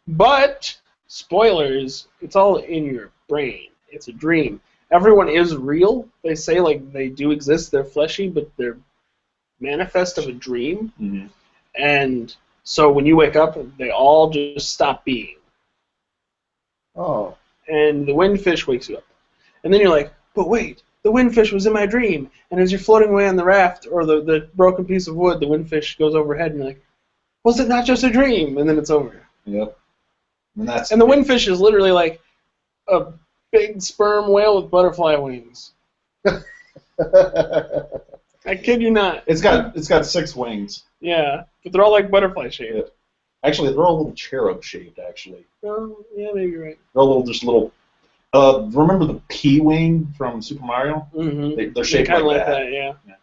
But, spoilers, it's all in your brain. It's a dream. Everyone is real. They say, like, they do exist. They're fleshy, but they're manifest of a dream. Mm-hmm. And so when you wake up, they all just stop being. Oh, And the windfish wakes you up. And then you're like, but wait, the windfish was in my dream. And as you're floating away on the raft or the broken piece of wood, the windfish goes overhead, and you're like, was it not just a dream? And then it's over. Yep. And that's And the windfish is literally like a big sperm whale with butterfly wings. I kid you not. It's got 6 wings. Yeah, but they're all like butterfly shaped. Actually, they're all little cherub shaped. Actually, Oh, yeah, maybe you're right. they're all just little. Remember the P wing from Super Mario? Mm-hmm. They're shaped kind of like like that. yeah. Yeah.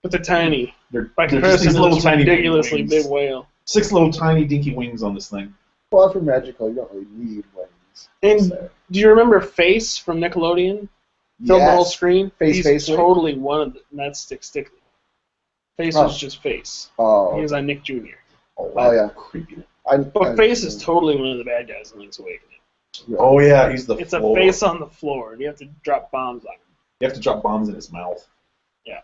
But they're tiny. They're By just comparison these to little this tiny ridiculously wings. big whale. 6 little tiny dinky wings on this thing. Well, for magical, you don't really need wings. And So. do you remember Face from Nickelodeon? Filled the whole screen. He's Face, totally one of the. That's Stick. Face was just Face. Oh. He was on Nick Jr. Oh, yeah. Creepy. But Face is totally one of the bad guys in Link's Awakening. Oh yeah, he's the. It's floor. a face on the floor, and you have to drop bombs on him. You have to drop bombs in his mouth. Yeah.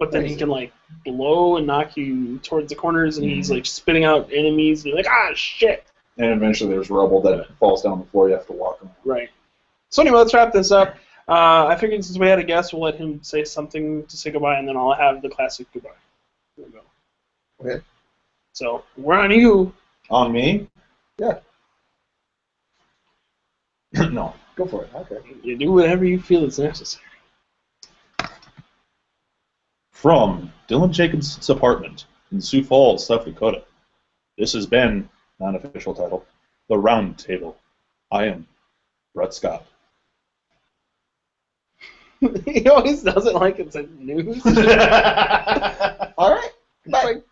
But then he can like blow and knock you towards the corners, and he's like spitting out enemies, and you're like, ah, shit. And eventually there's rubble that falls down on the floor. You have to walk him. Right. So anyway, let's wrap this up. I figured since we had a guest, we'll let him say something to say goodbye, and then I'll have the classic goodbye. There we go. Okay. So we're on you. On me? Yeah. No. Go for it. Okay. You do whatever you feel is necessary. From Dylan Jacobs' apartment in Sioux Falls, South Dakota, this has been, non-official title, The Round Table. I am Brett Scott. He always does it like it's a news. All right. Bye.